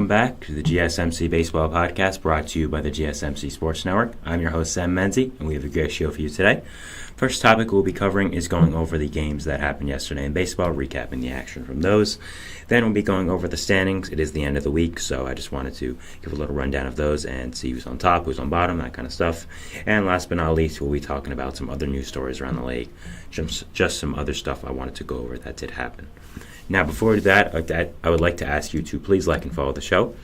welcome back to the GSMC Baseball Podcast brought to you by the GSMC Sports Network. I'm your host, Sam Menzie, and we have a great show for you today. First topic we'll be covering is going over the games that happened yesterday in baseball, recapping the action from those. Then we'll be going over the standings. It is the end of the week, so I just wanted to give a little rundown of those and see who's on top, who's on bottom, that kind of stuff. And last but not least, we'll be talking about some other news stories around the league, just some other stuff I wanted to go over that did happen. Now, before that, I would like to ask you to please like and follow the show.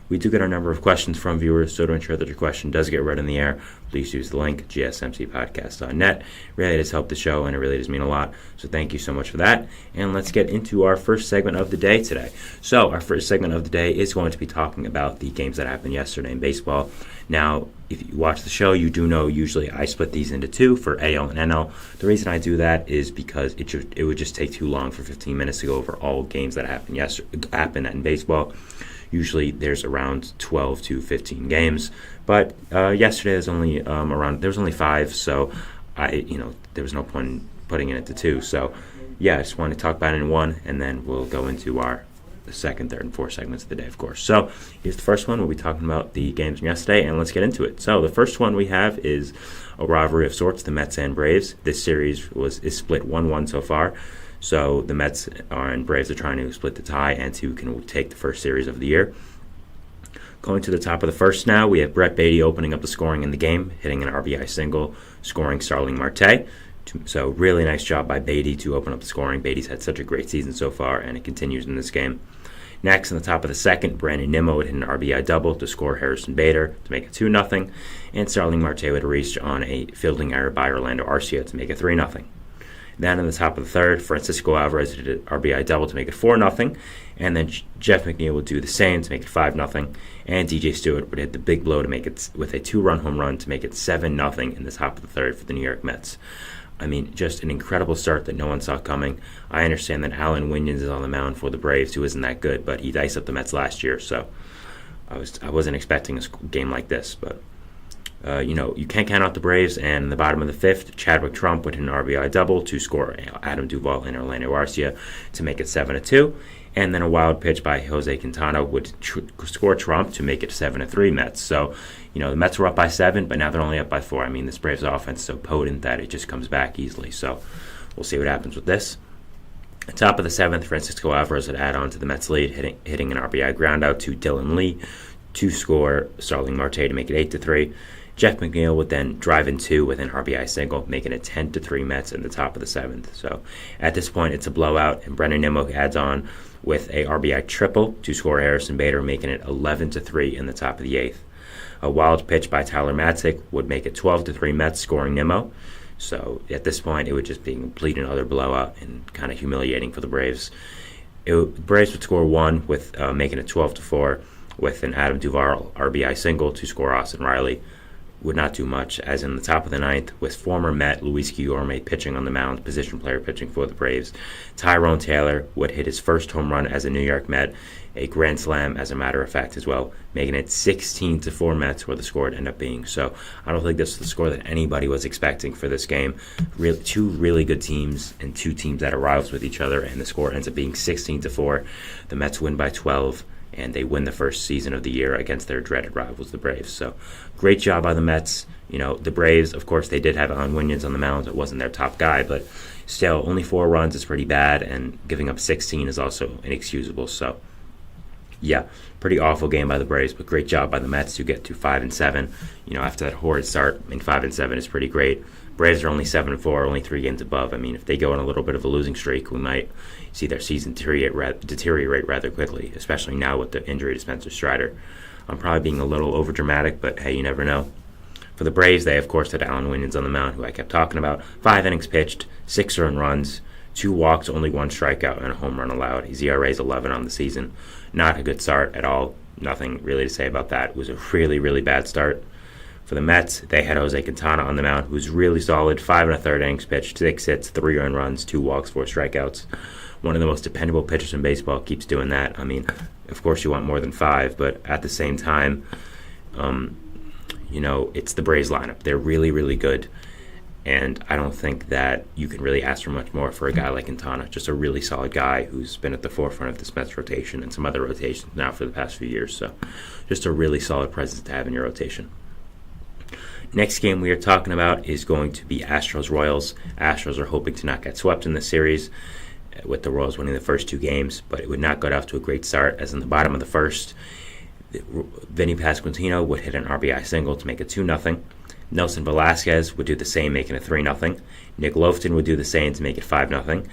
We do get a number of questions from viewers, so to ensure that your question does get read in the air, please use the link, gsmcpodcast.net. Really does help the show, and it really does mean a lot, so thank you so much for that. And let's get into our first segment of the day today. So, our first segment of the day is going to be talking about the games that happened yesterday in baseball. Now, if you watch the show, you do know usually I split these into two for AL and NL. The reason I do that is because it would just take too long for 15 minutes to go over all games that happened in baseball. Usually there's around 12 to 15 games, but yesterday there was only 5, so there was no point in putting it into 2. So yeah, I just want to talk about it in one, and then we'll go into our second, third, and fourth segments of the day, of course. So here's the first one. We'll be talking about the games from yesterday, and let's get into it. So the first one we have is a rivalry of sorts, the Mets and Braves. This series is split 1-1 so far. So the Mets and Braves are trying to split the tie and who can take the first series of the year. Going to the top of the first now, we have Brett Baty opening up the scoring in the game, hitting an RBI single, scoring Starling Marte. So really nice job by Baty to open up the scoring. Baty's had such a great season so far, and it continues in this game. Next, on the top of the second, Brandon Nimmo would hit an RBI double to score Harrison Bader to make it 2-0, and Starling Marte would reach on a fielding error by Orlando Arcia to make it 3-0. Then in the top of the third, Francisco Alvarez did an RBI double to make it 4-0, and then Jeff McNeil would do the same to make it 5-0, and DJ Stewart would hit the big blow to make it with a 2-run home run to make it 7-0 in the top of the third for the New York Mets. I mean, just an incredible start that no one saw coming. I understand that Alan Winans is on the mound for the Braves, who isn't that good, but he diced up the Mets last year, so I wasn't expecting a game like this, but you can't count out the Braves, and in the bottom of the fifth, Chadwick Trump would hit an RBI double to score Adam Duvall and Orlando Arcia to make it 7-2, and then a wild pitch by Jose Quintana would score Trump to make it 7-3 Mets. So, the Mets were up by 7, but now they're only up by 4. I mean, this Braves offense is so potent that it just comes back easily. So, we'll see what happens with this. At top of the seventh, Francisco Alvarez would add on to the Mets' lead, hitting an RBI groundout to Dylan Lee to score Starling Marte to make it 8-3. Jeff McNeil would then drive in 2 with an RBI single, making it 10-3 Mets in the top of the seventh. So at this point, it's a blowout, and Brandon Nimmo adds on with a RBI triple to score Harrison Bader, making it 11-3 in the top of the eighth. A wild pitch by Tyler Matzik would make it 12-3 Mets, scoring Nimmo. So at this point, it would just be a complete and utter blowout and kind of humiliating for the Braves. The Braves would score 1 with making it 12-4 with an Adam Duvall RBI single to score Austin Riley. Would not do much, as in the top of the ninth, with former Met Luis Guillorme pitching on the mound, position player pitching for the Braves. Tyrone Taylor would hit his first home run as a New York Met, a grand slam, as a matter of fact, as well, making it 16-4 Mets, where the score would end up being. So I don't think this was the score that anybody was expecting for this game. Two really good teams and two teams that are rivals with each other, and the score ends up being 16-4. The Mets win by 12. And they win the first season of the year against their dreaded rivals, the Braves. So, great job by the Mets. The Braves, of course, they did have Alan Winans on the mound. It wasn't their top guy, but still, only 4 runs is pretty bad, and giving up 16 is also inexcusable. So, yeah, pretty awful game by the Braves, but great job by the Mets to get to 5-7. After that horrid start, 5-7 is pretty great. Braves are only 7-4, only 3 games above. I mean, if they go on a little bit of a losing streak, we might see their season deteriorate rather quickly, especially now with the injury to Spencer Strider. I'm probably being a little overdramatic, but hey, you never know. For the Braves, they, of course, had Alan Winans on the mound, who I kept talking about. 5 innings pitched, 6 earned runs, 2 walks, only 1 strikeout, and a home run allowed. His ERA is 11 on the season. Not a good start at all. Nothing really to say about that. It was a really, really bad start. For the Mets, they had Jose Quintana on the mound, who's really solid. 5 1/3 innings pitched, 6 hits, 3 earned runs, 2 walks, 4 strikeouts. One of the most dependable pitchers in baseball, keeps doing that. I mean, of course you want more than 5, but at the same time, it's the Braves lineup. They're really, really good. And I don't think that you can really ask for much more for a guy like Quintana. Just a really solid guy who's been at the forefront of this Mets rotation and some other rotations now for the past few years. So just a really solid presence to have in your rotation. Next game we are talking about is going to be Astros-Royals. Astros are hoping to not get swept in this series, with the Royals winning the first 2 games, but it would not get off to a great start, as in the bottom of the first, Vinny Pasquantino would hit an RBI single to make it 2-0. Nelson Velasquez would do the same, making it 3-0. Nick Lofton would do the same to make it 5-0.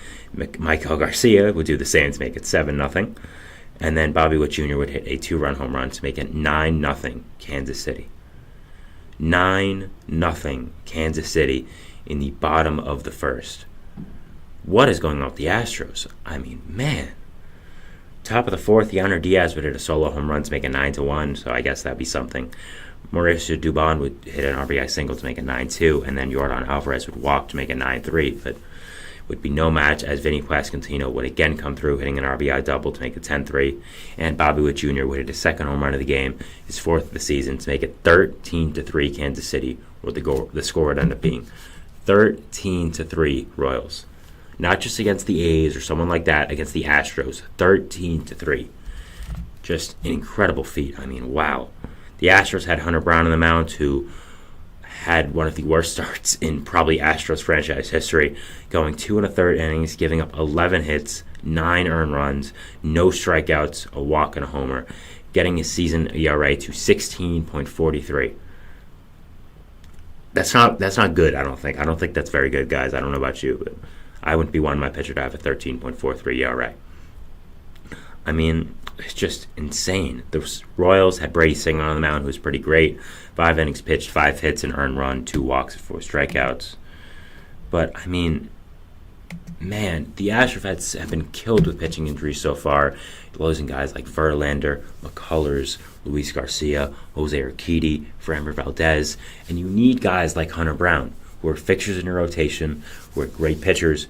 Michael Garcia would do the same to make it 7-0. And then Bobby Witt Jr. would hit a 2-run home run to make it 9-0 Kansas City. 9-0 Kansas City in the bottom of the first. What is going on with the Astros? I mean, man. Top of the fourth, Yainer Diaz would hit a solo home run to make it 9-1, so I guess that'd be something. Mauricio Dubon would hit an RBI single to make it 9-2, and then Yordan Alvarez would walk to make it 9-3, but would be no match, as Vinny Pasquantino would again come through hitting an RBI double to make it 10-3, and Bobby Witt Jr. would hit his second home run of the game, his 4th of the season, to make it 13-3 Kansas City, where the score would end up being 13-3 Royals. Not just against the A's or someone like that, against the Astros. 13-3. Just an incredible feat. I mean, wow. The Astros had Hunter Brown on the mound, who had one of the worst starts in probably Astros franchise history, going 2 1/3 innings, giving up 11 hits, 9 earned runs, no strikeouts, a walk and a homer, getting his season ERA to 16.43. That's not good, I don't think. I don't think that's very good, guys. I don't know about you, but I wouldn't be wanting my pitcher to have a 13.43 ERA. I mean, it's just insane. The Royals had Brady Singer on the mound, who was pretty great. 5 innings pitched, 5 hits, an earned run, 2 walks, 4 strikeouts. But, I mean, man, the Astros have been killed with pitching injuries so far, losing guys like Verlander, McCullers, Luis Garcia, Jose Urquidy, Framber Valdez, and you need guys like Hunter Brown, who are fixtures in your rotation, who are great pitchers,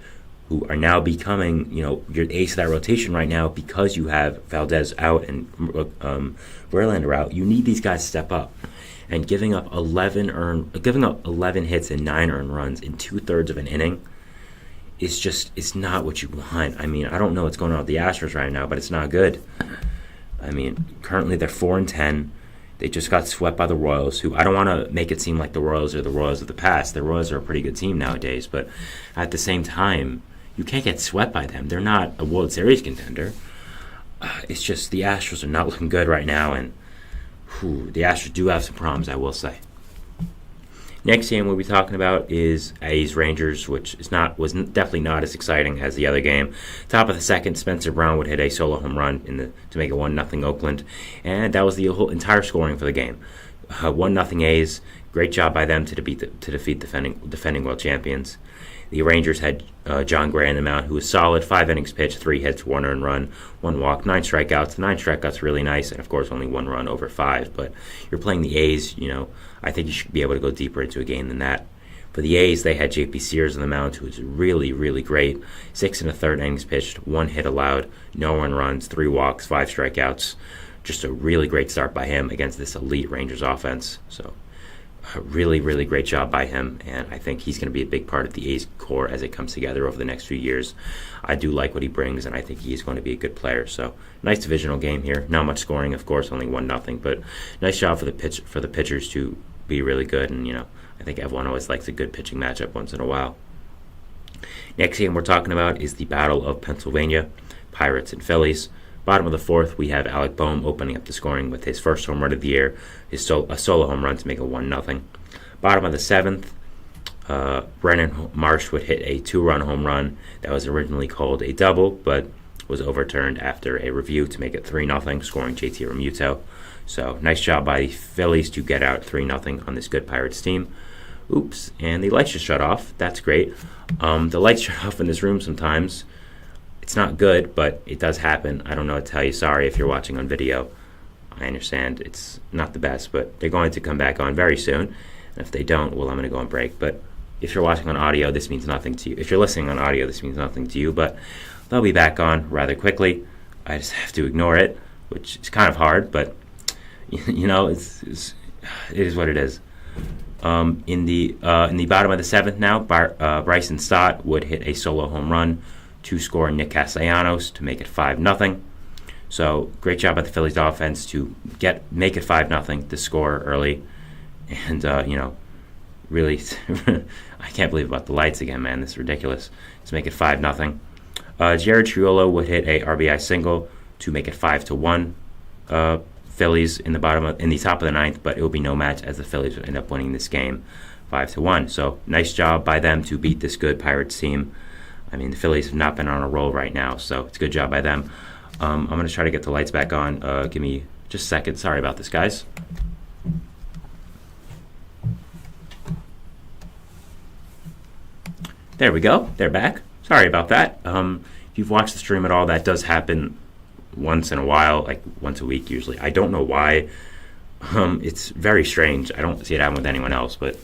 who are now becoming, your ace of that rotation right now because you have Valdez out and Verlander out. You need these guys to step up. And giving up 11 hits and 9 earned runs in 2/3 of an inning it's not what you want. I mean, I don't know what's going on with the Astros right now, but it's not good. I mean, currently they're 4-10. They just got swept by the Royals, who I don't want to make it seem like the Royals are the Royals of the past. The Royals are a pretty good team nowadays, but at the same time, you can't get swept by them. They're not a World Series contender. It's just the Astros are not looking good right now, and the Astros do have some problems, I will say. Next game we'll be talking about is A's Rangers, which was definitely not as exciting as the other game. Top of the second, Spencer Brown would hit a solo home run to make it 1-0 Oakland, and that was the whole entire scoring for the game. 1-0 A's. Great job by them to defeat defending world champions. The Rangers had John Gray on the mound, who was solid. 5 innings pitched, 3 hits, 1 earned run, 1 walk, 9 strikeouts. 9 strikeouts really nice, and of course only 1 run over 5. But you're playing the A's, I think you should be able to go deeper into a game than that. For the A's, they had J.P. Sears on the mound, who was really, really great. 6 1/3 innings pitched, 1 hit allowed, no earned runs, 3 walks, 5 strikeouts. Just a really great start by him against this elite Rangers offense. So a really, really great job by him, and I think he's going to be a big part of the A's core as it comes together over the next few years. I do like what he brings, and I think he's going to be a good player. So nice divisional game here. Not much scoring, of course, only 1-0, but nice job for the pitchers to be really good, and I think everyone always likes a good pitching matchup once in a while. Next game we're talking about is the Battle of Pennsylvania, Pirates and Phillies. Bottom of the fourth, we have Alec Boehm opening up the scoring with his first home run of the year, a solo home run to make it 1-0. Bottom of the seventh, Brennan Marsh would hit a 2-run home run that was originally called a double, but was overturned after a review to make it 3-0, scoring JT Realmuto. So nice job by the Phillies to get out 3-0 on this good Pirates team. Oops, and the lights just shut off. That's great. The lights shut off in this room sometimes. It's not good, but it does happen. I don't know what to tell you. Sorry if you're watching on video. I understand it's not the best, but they're going to come back on very soon. And if they don't, well, I'm going to go on break. But if you're watching on audio, this means nothing to you. If you're listening on audio, this means nothing to you. But they'll be back on rather quickly. I just have to ignore it, which is kind of hard, but it is what it is. In the bottom of the seventh now, Bryson Stott would hit a solo home run to score Nick Castellanos to make it 5-0. So great job by the Phillies offense to make it 5-0 to score early, and really, I can't believe about the lights again, man. This is ridiculous. To make it 5-0. Jared Triolo would hit a RBI single to make it 5-1. Phillies in the top of the ninth, but it will be no match as the Phillies will end up winning this game 5-1. So nice job by them to beat this good Pirates team. I mean, the Phillies have not been on a roll right now, so it's a good job by them. I'm going to try to get the lights back on. Give me just a second. Sorry about this, guys. There we go. They're back. Sorry about that. If you've watched the stream at all, that does happen once in a while, like once a week usually. I don't know why. It's very strange. I don't see it happen with anyone else, but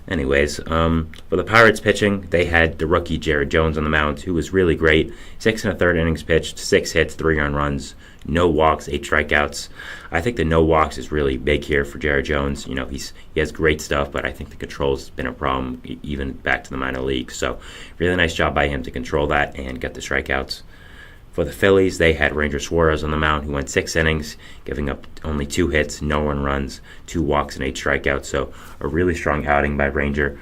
anyways, for the Pirates pitching, they had the rookie Jared Jones on the mound, who was really great. 6 1/3 innings pitched, 6 hits, 3 earned runs, no walks, 8 strikeouts. I think the no walks is really big here for Jared Jones. You know, he has great stuff, but I think the control's been a problem even back to the minor leagues. So really nice job by him to control that and get the strikeouts. For the Phillies, they had Ranger Suarez on the mound, who went 6 innings, giving up only 2 hits, no earned runs, 2 walks, and 8 strikeouts. So a really strong outing by Ranger.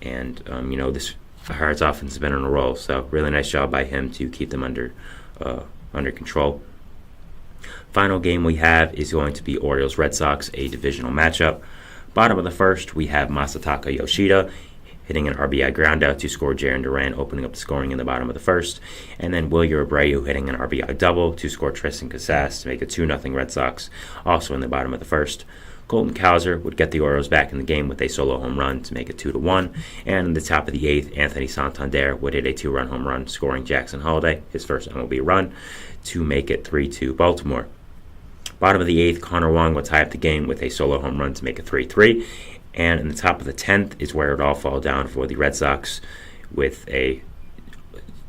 And, this Pirates offense has been on a roll. So really nice job by him to keep them under control. Final game we have is going to be Orioles-Red Sox, a divisional matchup. Bottom of the first, we have Masataka Yoshida hitting an RBI groundout to score Jarren Duran, opening up the scoring in the bottom of the first. And then Wilyer Abreu hitting an RBI double to score Tristan Casas to make it 2-0 Red Sox, also in the bottom of the first. Colton Cowser would get the Orioles back in the game with a solo home run to make it 2-1. And in the top of the eighth, Anthony Santander would hit a 2-run home run, scoring Jackson Holliday, his first MLB run, to make it 3-2 Baltimore. Bottom of the eighth, Connor Wong would tie up the game with a solo home run to make it 3-3. And in the top of the 10th is where it all fall down for the Red Sox with a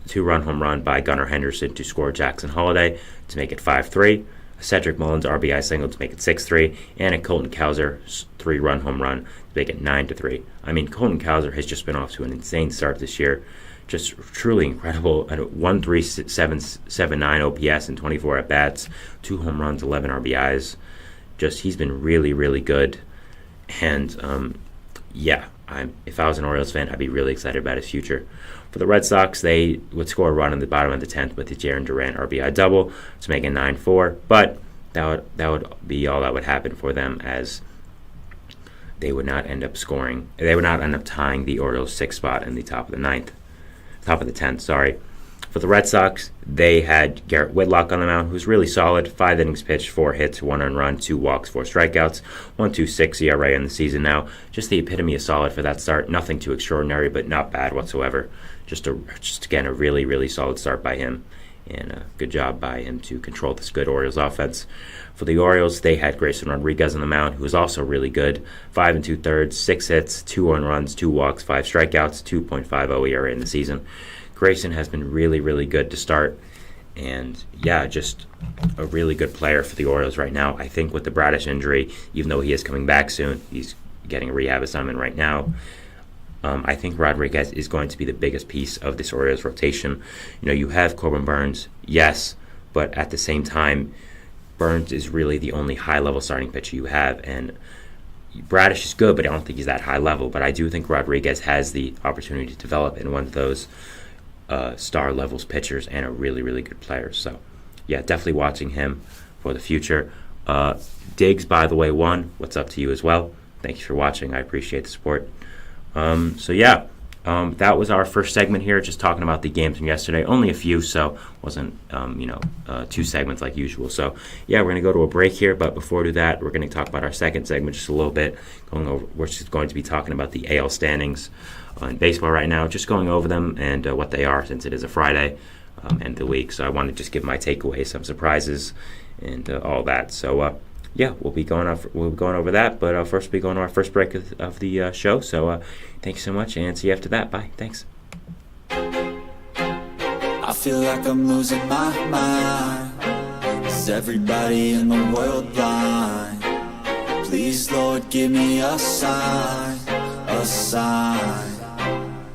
2-run home run by Gunnar Henderson to score Jackson Holliday to make it 5-3. A Cedric Mullins RBI single to make it 6-3. And a Colton Cowser 3-run home run to make it 9-3. I mean, Colton Cowser has just been off to an insane start this year. Just truly incredible at a 1.3779 OPS and 24 at-bats, 2 home runs, 11 RBIs. He's been really, really good. And, if I was an Orioles fan, I'd be really excited about his future. For the Red Sox, they would score a run in the bottom of the 10th with the Jarren Duran RBI double to make it 9-4. But that would be all that would happen for them, as they would not end up scoring. They would not end up tying the Orioles' 6th spot in the top of the 10th, sorry. For the Red Sox, they had Garrett Whitlock on the mound, who's really solid. 5 innings pitched, 4 hits, 1 earned run, 2 walks, 4 strikeouts, 1.26 ERA in the season now. Just the epitome of solid for that start. Nothing too extraordinary, but not bad whatsoever. Just again, a really, really solid start by him. And a good job by him to control this good Orioles offense. For the Orioles, they had Grayson Rodriguez on the mound, who was also really good. 5 2/3, 6 hits, 2 earned runs, 2 walks, 5 strikeouts, 2.50 ERA in the season. Grayson has been really, really good to start. And, just a really good player for the Orioles right now. I think with the Bradish injury, even though he is coming back soon, he's getting a rehab assignment right now. I think Rodriguez is going to be the biggest piece of this Orioles rotation. You have Corbin Burnes, yes, but at the same time, Burnes is really the only high-level starting pitcher you have. And Bradish is good, but I don't think he's that high level. But I do think Rodriguez has the opportunity to develop in one of those star levels pitchers and a really, really good player. So, definitely watching him for the future. Diggs, by the way, won. What's up to you as well? Thank you for watching. I appreciate the support. That was our first segment here, just talking about the games from yesterday. Only a few, so wasn't 2 segments like usual. So we're going to go to a break here, but before we do that, we're going to talk about our second segment just a little bit. We're just going to be talking about the AL standings in baseball right now, just going over them and what they are, since it is a Friday end of the week. So I want to just give my takeaways, some surprises, and all that. So we'll be going over that, but first we'll be going to our first break of the show. So thank you so much, and see you after that. Bye. Thanks. I feel like I'm losing my mind. Is everybody in the world blind? Please, Lord, give me a sign, a sign.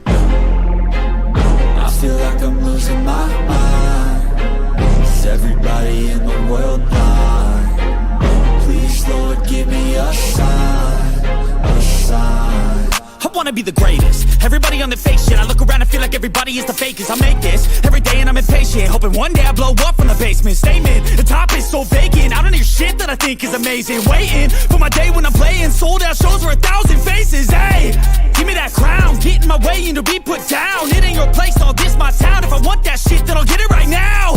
I feel like I'm losing my mind. Is everybody in the world blind? Please, Lord, give me a sign, a sign. I wanna be the greatest. Everybody on the fake shit. I look around and feel like everybody is the fakest. I make this every day and I'm impatient, hoping one day I blow up from the basement. Statement, the top is so vacant. I don't hear shit that I think is amazing. Waiting for my day when I'm playing sold out shows for 1,000 faces. Hey, give me that crown, get in my way and to be put down. It ain't your place, all this my town. If I want that shit, then I'll get it right now.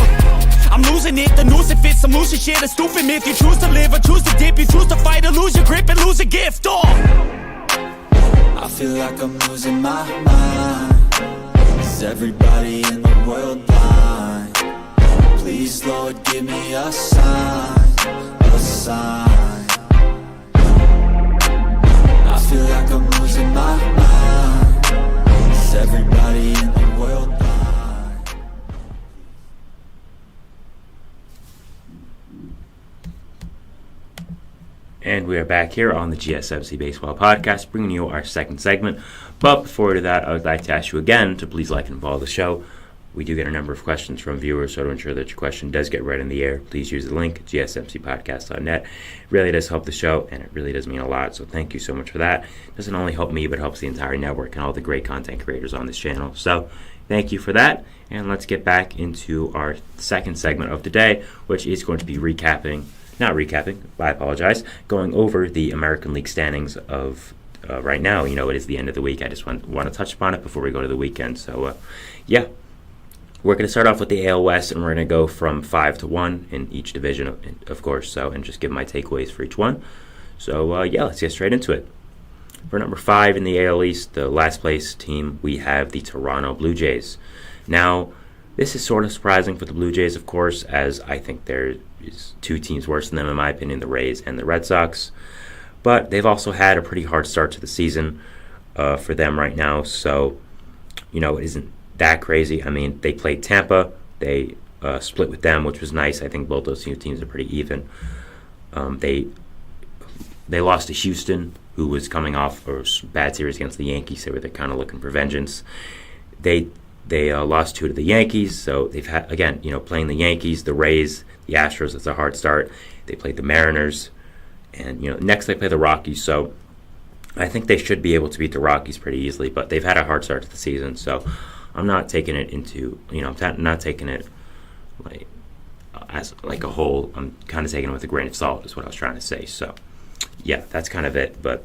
I'm losing it, the noose it fits. I'm losing shit, a stupid myth. You choose to live or choose to dip. You choose to fight or lose your grip and lose a gift. I feel like I'm losing my mind. Is everybody in the world blind? Please, Lord, give me a sign, a sign. I feel like I'm losing my mind. Is everybody in the world blind? And we are back here on the GSMC Baseball Podcast, bringing you our second segment. But before we do that, I would like to ask you again to please like and follow the show. We do get a number of questions from viewers, so to ensure that your question does get read in the air, please use the link, gsmcpodcast.net. It really does help the show, and it really does mean a lot, so thank you so much for that. It doesn't only help me, but helps the entire network and all the great content creators on this channel. So thank you for that, and let's get back into our second segment of the day, which is going to be going over the American League standings of right now. You know, it is the end of the week. I just want to touch upon it before we go to the weekend. So, we're going to start off with the AL West, and we're going to go from 5 to 1 in each division, of course, and just give my takeaways for each one. So, let's get straight into it. For number 5 in the AL East, the last place team, we have the Toronto Blue Jays. Now, this is sort of surprising for the Blue Jays, of course, as I think there is two teams worse than them, in my opinion, the Rays and the Red Sox. But they've also had a pretty hard start to the season for them right now. So, it isn't that crazy. I mean, they played Tampa. They split with them, which was nice. I think both those two teams are pretty even. They lost to Houston, who was coming off a bad series against the Yankees. They're kind of looking for vengeance. They lost 2 to the Yankees, so they've had, again, playing the Yankees, the Rays, the Astros. It's a hard start. They played the Mariners, and next they play the Rockies. So I think they should be able to beat the Rockies pretty easily, but they've had a hard start to the season. So I'm not taking it I'm not taking it as like a whole. I'm kind of taking it with a grain of salt, is what I was trying to say. So yeah, that's kind of it. But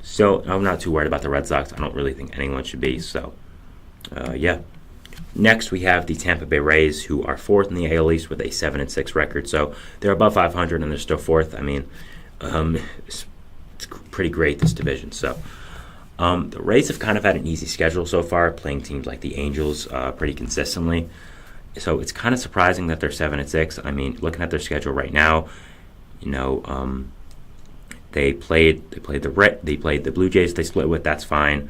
still, I'm not too worried about the Red Sox. I don't really think anyone should be. So. Next, we have the Tampa Bay Rays, who are 4th in the AL East with a 7-6 record. So they're above 500, and they're still 4th. I mean, it's pretty great, this division. So the Rays have kind of had an easy schedule so far, playing teams like the Angels pretty consistently. So it's kind of surprising that they're 7-6. I mean, looking at their schedule right now, they played the Blue Jays. They split with. That's fine.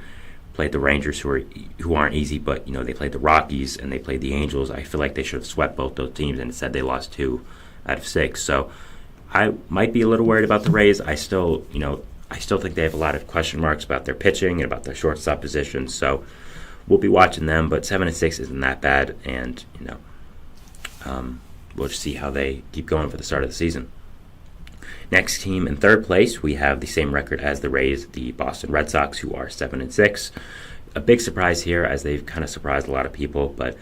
Played the Rangers, who aren't easy, but they played the Rockies and they played the Angels. I feel like they should have swept both those teams, and instead they lost 2 out of 6. So I might be a little worried about the Rays. I still think they have a lot of question marks about their pitching and about their shortstop position. So we'll be watching them, but 7-6 isn't that bad, and we'll just see how they keep going for the start of the season. Next team in 3rd place, we have the same record as the Rays, the Boston Red Sox, who are 7-6. A big surprise here, as they've kind of surprised a lot of people, but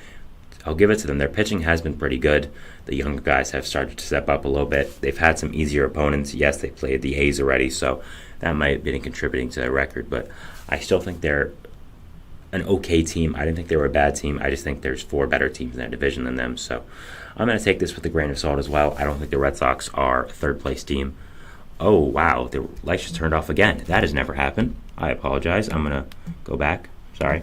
I'll give it to them. Their pitching has been pretty good. The younger guys have started to step up a little bit. They've had some easier opponents. Yes, they played the A's already, so that might have been contributing to their record, but I still think they're an okay team. I didn't think they were a bad team. I just think there's 4 better teams in that division than them, so I'm going to take this with a grain of salt as well. I don't think the Red Sox are a 3rd place team. Oh, wow, the lights just turned off again. That has never happened. I apologize. I'm going to go back. Sorry.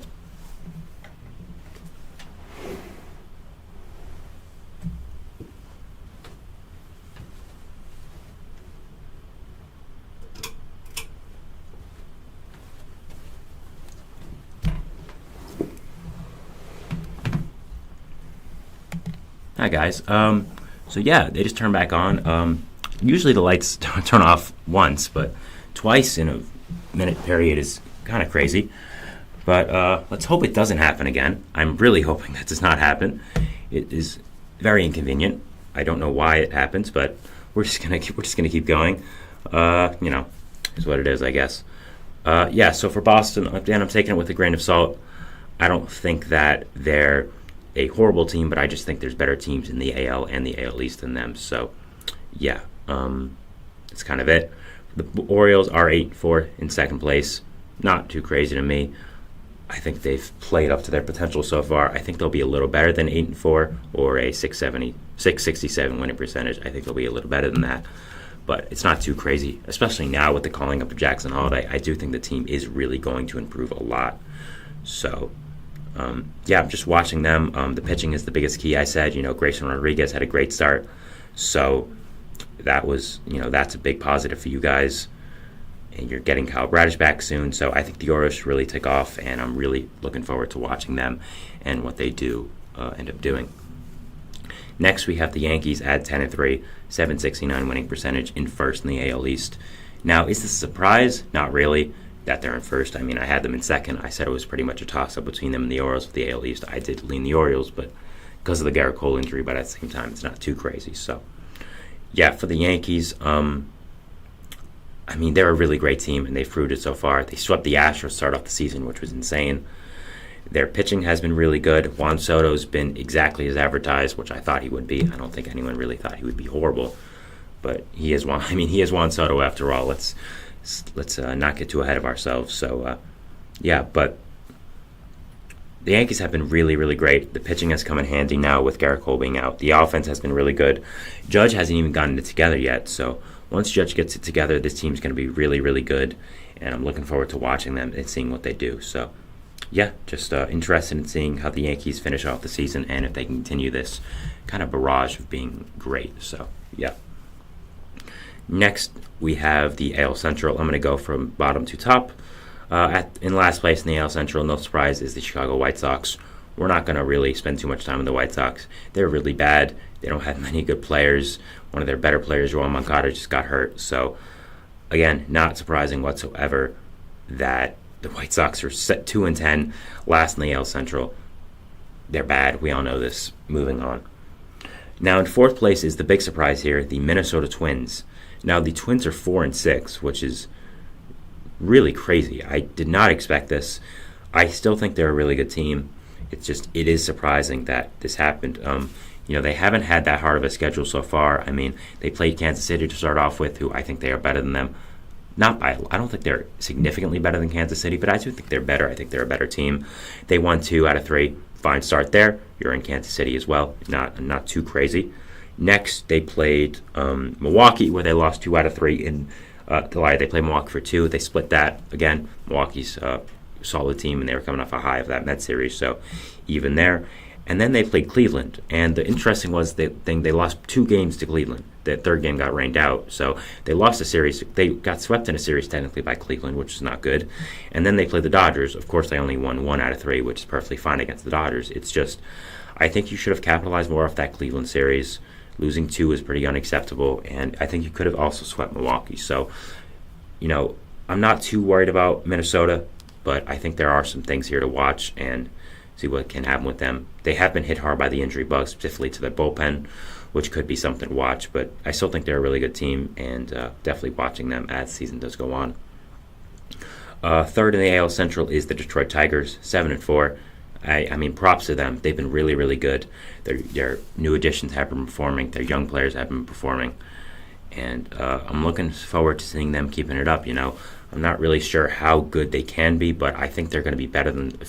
Hi, guys. So, yeah, they just turned back on. usually the lights turn off once, but twice in a minute period is kind of crazy. But let's hope it doesn't happen again. I'm really hoping that does not happen. It is very inconvenient. I don't know why it happens, but we're just gonna keep going. Is what it is, I guess. So for Boston, again, I'm taking it with a grain of salt. I don't think that they're a horrible team, but I just think there's better teams in the AL and the AL East than them. So, yeah, that's kind of it. The Orioles are 8-4 in second place. Not too crazy to me. I think they've played up to their potential so far. I think they'll be a little better than 8-4 or a 667 winning percentage. I think they'll be a little better than that. But it's not too crazy, especially now with the calling up of Jackson Holiday. I do think the team is really going to improve a lot. So, I'm just watching them. The pitching is the biggest key, I said. Grayson Rodriguez had a great start. So that was, that's a big positive for you guys. And you're getting Kyle Bradish back soon. So I think the Orioles should really take off, and I'm really looking forward to watching them and what they do end up doing. Next, we have the Yankees at 10-3, 769 winning percentage in first in the AL East. Now, is this a surprise? Not really that they're in first. I mean, I had them in second. I said it was pretty much a toss-up between them and the Orioles for the AL East. I did lean the Orioles, but because of the Garrett Cole injury, but at the same time, it's not too crazy. So, for the Yankees, they're a really great team, and they've proved it so far. They swept the Astros to start off the season, which was insane. Their pitching has been really good. Juan Soto's been exactly as advertised, which I thought he would be. I don't think anyone really thought he would be horrible, but he is Juan. He is Juan Soto after all. Let's not get too ahead of ourselves. So, but the Yankees have been really, really great. The pitching has come in handy now with Garrett Cole being out. The offense has been really good. Judge hasn't even gotten it together yet. So once Judge gets it together, this team's going to be really, really good, and I'm looking forward to watching them and seeing what they do. So, just interested in seeing how the Yankees finish off the season and if they can continue this kind of barrage of being great. So, Next, we have the AL Central. I'm going to go from bottom to top. In last place in the AL Central, no surprise, is the Chicago White Sox. We're not going to really spend too much time on the White Sox. They're really bad. They don't have many good players. One of their better players, Joel Moncada, just got hurt. So, again, not surprising whatsoever that the White Sox are set 2-10, last in the AL Central. They're bad. We all know this. Moving on. Now, in fourth place is the big surprise here, the Minnesota Twins. Now, the Twins are 4-6, which is really crazy. I did not expect this. I still think they're a really good team. It is surprising that this happened. They haven't had that hard of a schedule so far. They played Kansas City to start off with, who I think they are better than them. I don't think they're significantly better than Kansas City, but I do think they're better. I think they're a better team. They won 2 out of 3. Fine start there. You're in Kansas City as well. Not too crazy. Next, they played Milwaukee, where they lost 2 out of 3 in July. They played Milwaukee for 2. They split that. Again, Milwaukee's a solid team, and they were coming off a high of that Mets series, so even there. And then they played Cleveland. And the interesting was they lost 2 games to Cleveland. The third game got rained out. So they lost a series. They got swept in a series technically by Cleveland, which is not good. And then they played the Dodgers. Of course, they only won 1 out of 3, which is perfectly fine against the Dodgers. It's just, I think you should have capitalized more off that Cleveland series. Losing 2 is pretty unacceptable. And I think you could have also swept Milwaukee. So, I'm not too worried about Minnesota, but I think there are some things here to watch and see what can happen with them. They have been hit hard by the injury bug, specifically to their bullpen, which could be something to watch. But I still think they're a really good team, and definitely watching them as the season does go on. Third in the AL Central is the Detroit Tigers, 7-4. Props to them. They've been really, really good. Their new additions have been performing. Their young players have been performing. And I'm looking forward to seeing them keeping it up. I'm not really sure how good they can be, but I think they're going to be better than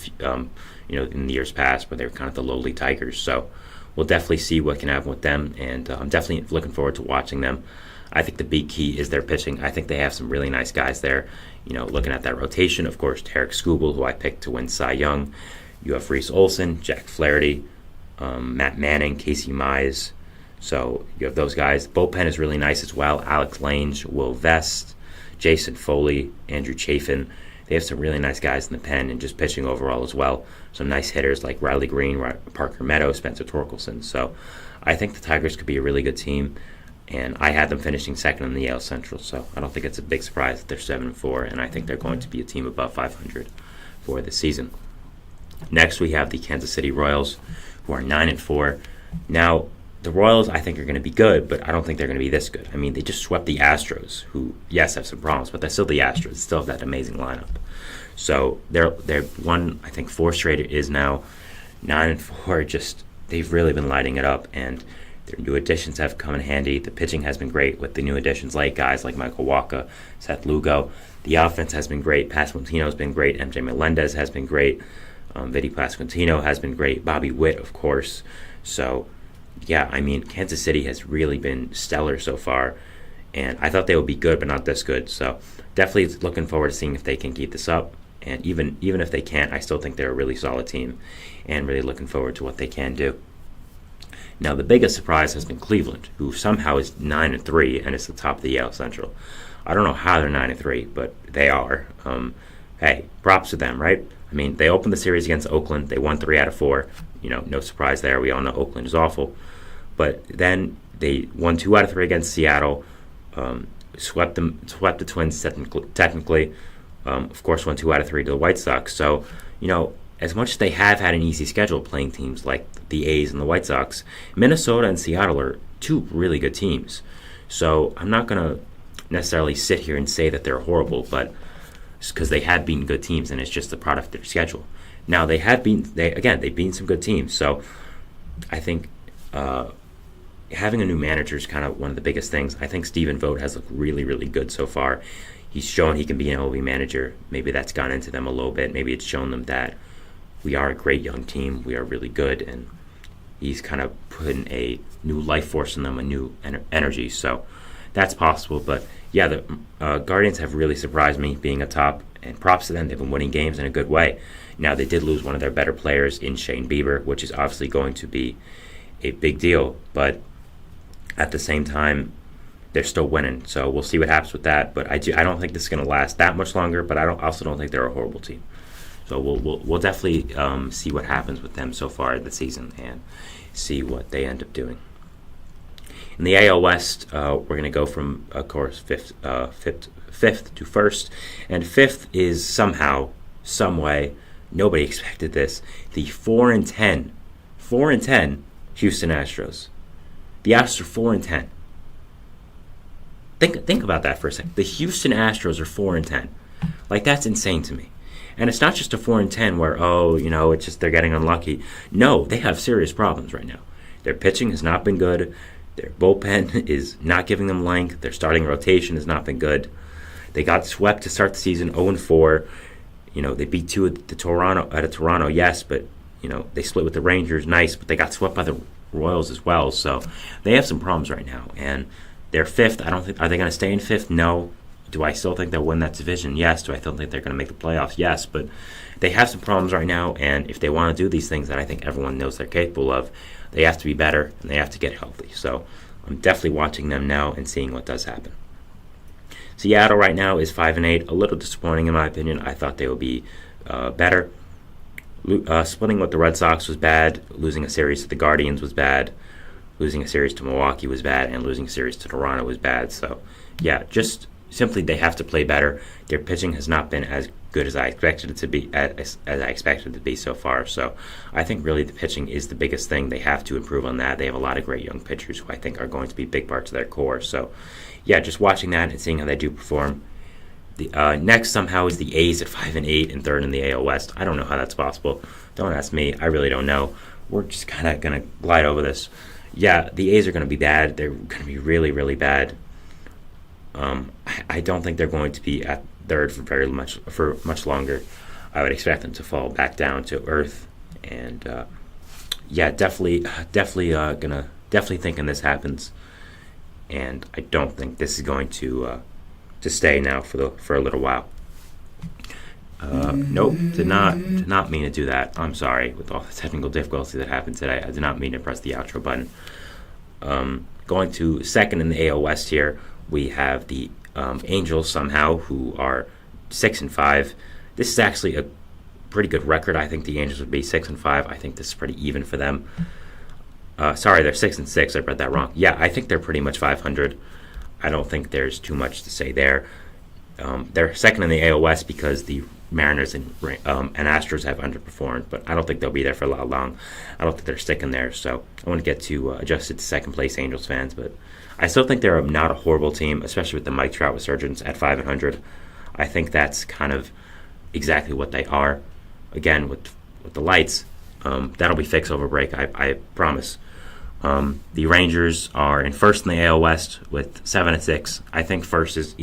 in the years past, where they were kind of the lowly Tigers. So we'll definitely see what can happen with them, and I'm definitely looking forward to watching them. I think the big key is their pitching. I think they have some really nice guys there. Looking at that rotation, of course, Tarek Skubal, who I picked to win Cy Young. You have Reese Olson, Jack Flaherty, Matt Manning, Casey Mize. So you have those guys. Bullpen is really nice as well. Alex Lange, Will Vest, Jason Foley, Andrew Chafin. They have some really nice guys in the pen and just pitching overall as well. Some nice hitters like Riley Green, Parker Meadows, Spencer Torkelson. So I think the Tigers could be a really good team. and I had them finishing second in the AL Central, so I don't think it's a big surprise that they're 7-4, and I think they're going to be a team above 500 for the season. Next, we have the Kansas City Royals, who are 9-4. Now, the Royals, I think, are going to be good, but I don't think they're going to be this good. I mean, they just swept the Astros, who, yes, have some problems, but they're still the Astros. They still have that amazing lineup. So they're one, I think, 4 straight is now 9-4. Just they've really been lighting it up, and their new additions have come in handy. The pitching has been great with the new additions, like guys like Michael Wacha, Seth Lugo. The offense has been great. Pasquantino has been great. MJ Melendez has been great. Vinny Pasquantino has been great. Bobby Witt, of course. So, yeah, I mean, Kansas City has really been stellar so far, and I thought they would be good, but not this good. So, definitely looking forward to seeing if they can keep this up. And even if they can't, I still think they're a really solid team, and really looking forward to what they can do. Now, the biggest surprise has been Cleveland, who somehow is 9-3 and is the top of the AL Central. I don't know how they're 9-3, but they are. Hey, props to them, right? I mean, they opened the series against Oakland. They won 3 out of 4. No surprise there. We all know Oakland is awful. But then they won 2 out of 3 against Seattle. Swept the Twins technically. Of course, won 2 out of 3 to the White Sox. So, as much as they have had an easy schedule playing teams like the A's and the White Sox, Minnesota and Seattle are 2 really good teams. So I'm not going to necessarily sit here and say that they're horrible, but because they have been good teams, and it's just the product of their schedule. Now, they've beaten some good teams. So I think having a new manager is kind of one of the biggest things. I think Stephen Vogt has looked really, really good so far. He's shown he can be an MLB manager. Maybe that's gone into them a little bit. Maybe it's shown them that we are a great young team. We are really good, and he's kind of putting a new life force in them, a new energy. So that's possible. But yeah, the Guardians have really surprised me being atop, and props to them. They've been winning games in a good way. Now, they did lose one of their better players in Shane Bieber, which is obviously going to be a big deal. But at the same time, they're still winning. So we'll see what happens with that. But I don't think this is going to last that much longer. But I also don't think they're a horrible team. So we'll definitely see what happens with them so far this season and see what they end up doing. In the AL West, we're going to go from, of course, fifth to first, and fifth is somehow, some way, nobody expected this. The 4-10 Houston Astros. The Astros are 4-10. Think about that for a second. The Houston Astros are 4-10. Like, that's insane to me. And it's not just a 4-10 where, it's just they're getting unlucky. No, they have serious problems right now. Their pitching has not been good. Their bullpen is not giving them length. Their starting rotation has not been good. They got swept to start the season 0-4. They beat 2 at Toronto, yes, but they split with the Rangers, nice, but they got swept by the Royals as well. So they have some problems right now. And they're fifth. Are they going to stay in fifth? No. Do I still think they'll win that division? Yes. Do I still think they're going to make the playoffs? Yes. But they have some problems right now, and if they want to do these things that I think everyone knows they're capable of, they have to be better, and they have to get healthy. So I'm definitely watching them now and seeing what does happen. Seattle right now is 5-8, a little disappointing in my opinion. I thought they would be better. Splitting with the Red Sox was bad. Losing a series to the Guardians was bad. Losing a series to Milwaukee was bad, and losing a series to Toronto was bad. So, yeah, just simply they have to play better. Their pitching has not been as good as I expected it to be, as I expected it to be so far. So I think really the pitching is the biggest thing. They have to improve on that. They have a lot of great young pitchers who I think are going to be big parts of their core. So, yeah, just watching that and seeing how they do perform. The next somehow is the A's at 5-8 and third in the AL West. I don't know how that's possible. Don't ask me. I really don't know. We're just kind of going to glide over this. Yeah, the A's are going to be bad. They're going to be really, really bad. I don't think they're going to be at third for much longer. I would expect them to fall back down to earth. And definitely thinking this happens. And I don't think this is going to stay now for a little while. Nope, did not mean to do that. I'm sorry, with all the technical difficulties that happened today, I did not mean to press the outro button. Going to second in the AL West here, we have the Angels somehow, who are 6-5. This is actually a pretty good record. I think the Angels would be 6-5. I think this is pretty even for them. Sorry, they're 6-6. I read that wrong. Yeah, I think they're pretty much 500. I don't think there's too much to say there. They're second in the AL West because the Mariners and Astros have underperformed, but I don't think they'll be there for a lot long. I don't think they're sticking there, so I want to get to adjusted to second place Angels fans, but I still think they're not a horrible team, especially with the Mike Trout resurgence at 500. I think that's kind of exactly what they are. Again, with the lights, that'll be fixed over break, I promise. The Rangers are in first in the AL West with 7-6. I think first is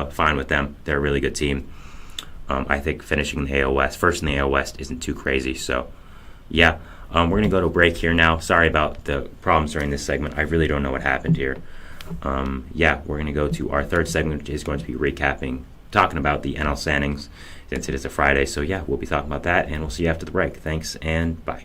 fine with them. They're a really good team. I think finishing in the AL West, first in the AL West, isn't too crazy. So, yeah, we're going to go to a break here now. Sorry about the problems during this segment. I really don't know what happened here. We're going to go to our third segment, which is going to be talking about the NL standings, since it is a Friday. So, yeah, we'll be talking about that, and we'll see you after the break. Thanks, and bye.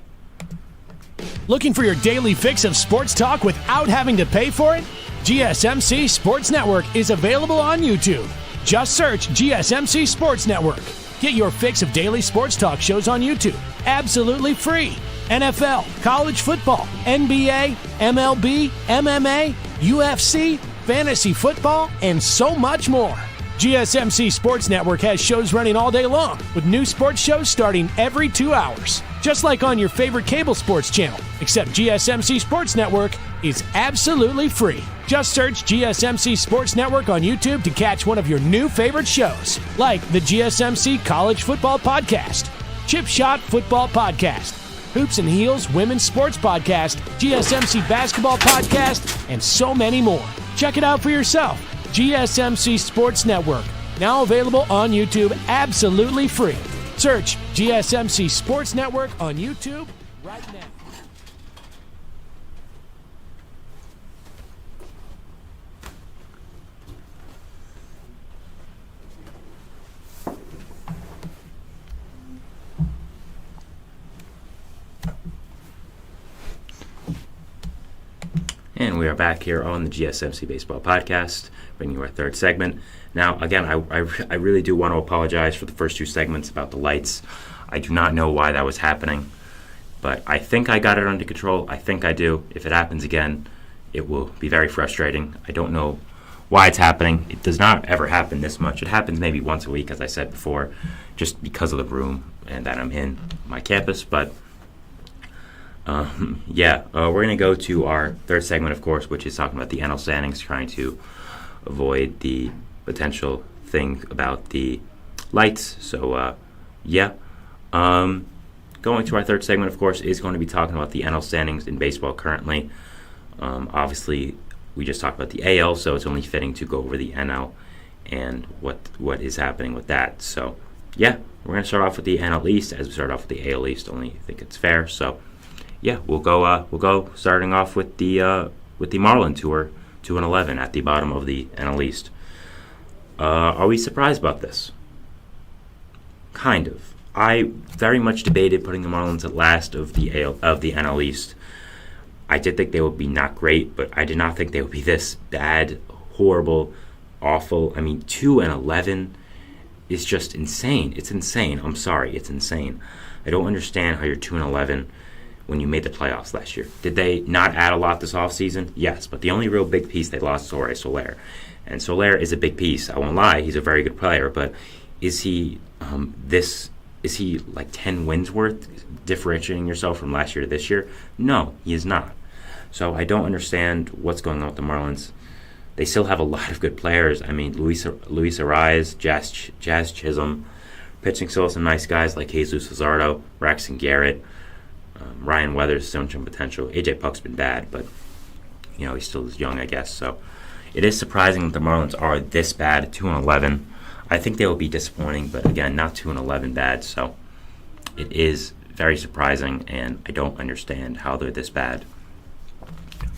Looking for your daily fix of sports talk without having to pay for it? GSMC Sports Network is available on YouTube. Just search GSMC Sports Network. Get your fix of daily sports talk shows on YouTube, absolutely free. NFL, college football, NBA, MLB, MMA, UFC, fantasy football, and so much more. GSMC Sports Network has shows running all day long, with new sports shows starting every 2 hours. Just like on your favorite cable sports channel, except GSMC Sports Network is absolutely free. Just search GSMC Sports Network on YouTube to catch one of your new favorite shows, like the GSMC College Football Podcast, Chip Shot Football Podcast, Hoops and Heels Women's Sports Podcast, GSMC Basketball Podcast, and so many more. Check it out for yourself. GSMC Sports Network, now available on YouTube absolutely free. Search GSMC Sports Network on YouTube right now. And we are back here on the GSMC Baseball Podcast, bringing you our third segment. Now, again, I really do want to apologize for the first two segments about the lights. I do not know why that was happening, but I think I got it under control. I think I do. If it happens again, it will be very frustrating. I don't know why it's happening. It does not ever happen this much. It happens maybe once a week, as I said before, just because of the room and that I'm in my campus, but we're going to go to our third segment, of course, which is talking about the NL standings, trying to avoid the potential thing about the lights. So, going to our third segment, of course, is going to be talking about the NL standings in baseball currently. Obviously, we just talked about the AL, so it's only fitting to go over the NL and what is happening with that. So, we're going to start off with the NL East as we start off with the AL East. Only think it's fair. So, we'll go starting off with the Marlins, who are 2-11 at the bottom of the NL East. Are we surprised about this? Kind of. I very much debated putting the Marlins at last of the NL East. I did think they would be not great, but I did not think they would be this bad, horrible, awful. I mean, 2-11 is just insane. It's insane. I'm sorry, it's insane. I don't understand how you're 2-11 when you made the playoffs last year. Did they not add a lot this offseason? Yes, but the only real big piece they lost is Jorge Soler. And Soler is a big piece. I won't lie, he's a very good player, but is he is he like 10 wins worth, differentiating yourself from last year to this year? No, he is not. So I don't understand what's going on with the Marlins. They still have a lot of good players. I mean, Luis Ariz, Jazz Chisholm, pitching still some nice guys like Jesus Luzardo, Braxton Garrett, Ryan Weathers, shown some potential. AJ Puck's been bad, but he still is young, I guess. So it is surprising that the Marlins are this bad at 2-11. I think they will be disappointing, but again, not 2-11 bad. So it is very surprising, and I don't understand how they're this bad.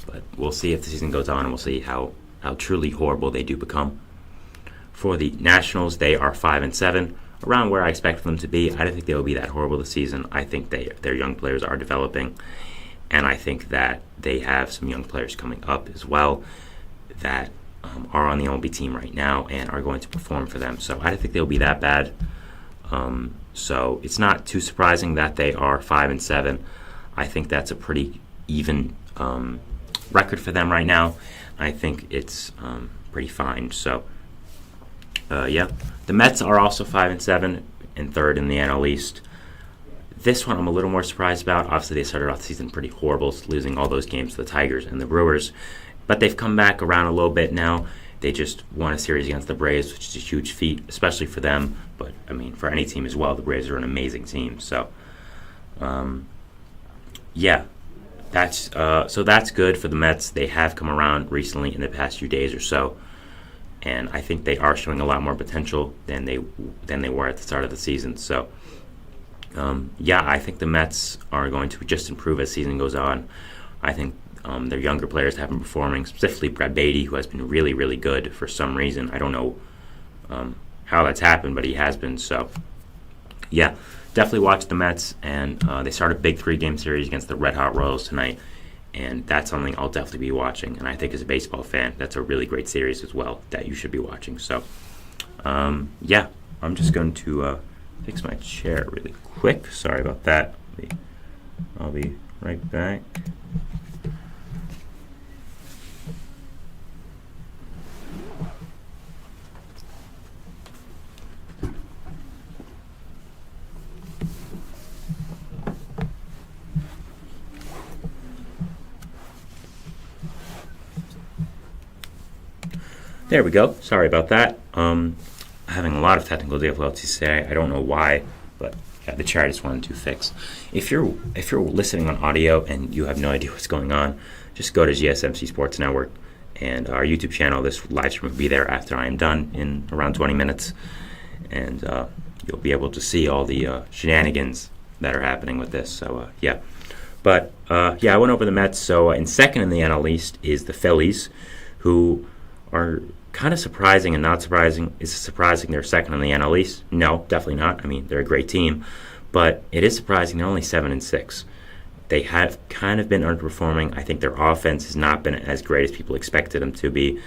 But we'll see if the season goes on, and we'll see how truly horrible they do become. For the Nationals, they are 5-7. Around where I expect them to be. I don't think they will be that horrible this season. I think their young players are developing, and I think that they have some young players coming up as well that are on the MLB team right now and are going to perform for them. So I don't think they'll be that bad. So it's not too surprising that they are 5-7. I think that's a pretty even record for them right now. I think it's pretty fine. So, yeah. The Mets are also 5-7 and third in the NL East. This one I'm a little more surprised about. Obviously, they started off the season pretty horrible, losing all those games to the Tigers and the Brewers. But they've come back around a little bit now. They just won a series against the Braves, which is a huge feat, especially for them. But, I mean, for any team as well, the Braves are an amazing team. So, yeah. That's good for the Mets. They have come around recently in the past few days or so. And I think they are showing a lot more potential than they were at the start of the season. So, yeah, I think the Mets are going to just improve as the season goes on. I think their younger players have been performing, specifically Brad Beatty, who has been really, really good for some reason. I don't know how that's happened, but he has been. So, yeah, definitely watch the Mets. And they start a big 3-game series against the Red Hot Royals tonight. And that's something I'll definitely be watching. And I think as a baseball fan, that's a really great series as well that you should be watching. So, yeah, I'm just going to fix my chair really quick. Sorry about that. I'll be right back. There we go. Sorry about that. Having a lot of technical difficulties today. I don't know why, but yeah, the chair I just wanted to fix. If you're listening on audio and you have no idea what's going on, just go to GSMC Sports Network and our YouTube channel. This live stream will be there after I am done in around 20 minutes, and you'll be able to see all the shenanigans that are happening with this. So yeah, but yeah, I went over the Mets. So in second in the NL East is the Phillies, who are kind of surprising and not surprising. Is it surprising they're second in the NL East? No, definitely not. I mean, they're a great team, but it is surprising they're only 7-6. They have kind of been underperforming. I think their offense has not been as great as people expected them to be.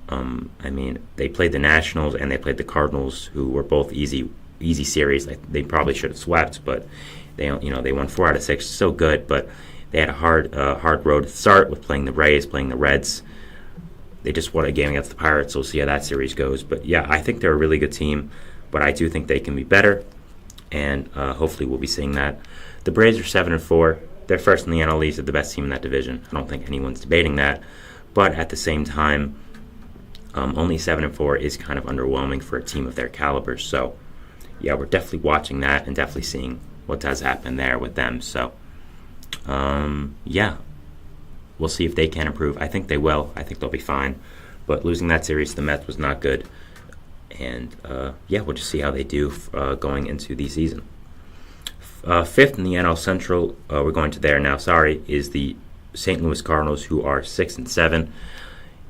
I mean, they played the Nationals and they played the Cardinals, who were both easy series. They probably should have swept, but they won 4 out of 6. Still good, but they had a hard road to start with playing the Rays, playing the Reds. They just won a game against the Pirates, so we'll see how that series goes. But yeah, I think they're a really good team, but I do think they can be better, and hopefully we'll be seeing that. The Braves are 7-4. They're first in the NL East. They're the best team in that division. I don't think anyone's debating that. But at the same time, only 7-4 is kind of underwhelming for a team of their caliber. So yeah, we're definitely watching that and definitely seeing what does happen there with them. So yeah. We'll see if they can improve. I think they will. I think they'll be fine. But losing that series to the Mets was not good. And, yeah, we'll just see how they do going into the season. Fifth in the NL Central, we're going to there now, is the St. Louis Cardinals, who are 6-7.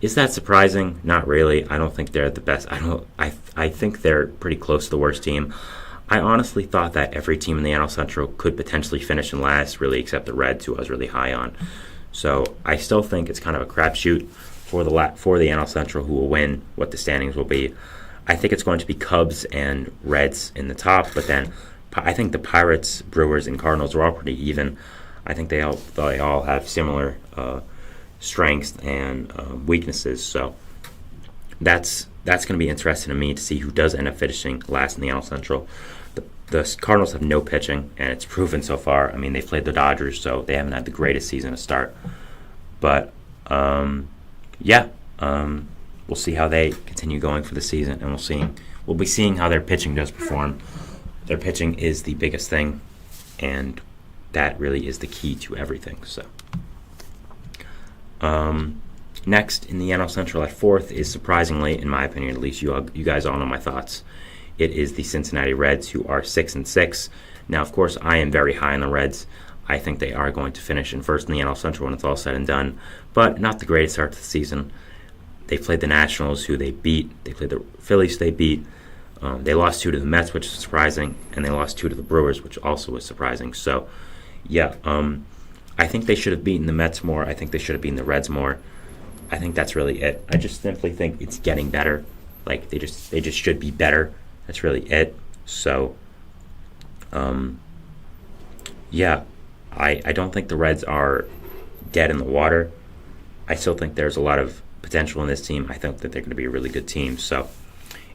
Is that surprising? Not really. I don't think they're the best. I think they're pretty close to the worst team. I honestly thought that every team in the NL Central could potentially finish in last, really, except the Reds, who I was really high on. So I still think it's kind of a crapshoot for the NL Central, who will win, what the standings will be. I think it's going to be Cubs and Reds in the top, but then I think the Pirates, Brewers, and Cardinals are all pretty even. I think they all have similar strengths and weaknesses. So that's going to be interesting to me to see who does end up finishing last in the NL Central. The Cardinals have no pitching, and it's proven so far. I mean, they played the Dodgers, so they haven't had the greatest season to start. But, yeah, we'll see how they continue going for the season, and we'll be seeing how their pitching does perform. Their pitching is the biggest thing, and that really is the key to everything. So, next in the NL Central at fourth is, surprisingly, in my opinion at least, you guys all know my thoughts. It is the Cincinnati Reds, who are 6-6. Now, of course, I am very high on the Reds. I think they are going to finish in first in the NL Central when it's all said and done, but not the greatest start to the season. They played the Nationals, who they beat. They played the Phillies, they beat. They lost 2 to the Mets, which is surprising, and they lost 2 to the Brewers, which also was surprising. So, yeah, I think they should have beaten the Mets more. I think they should have beaten the Reds more. I think that's really it. I just simply think it's getting better. Like, they just should be better. That's really it. So, yeah, I don't think the Reds are dead in the water, I still think there's a lot of potential in this team. I think that they're going to be a really good team. So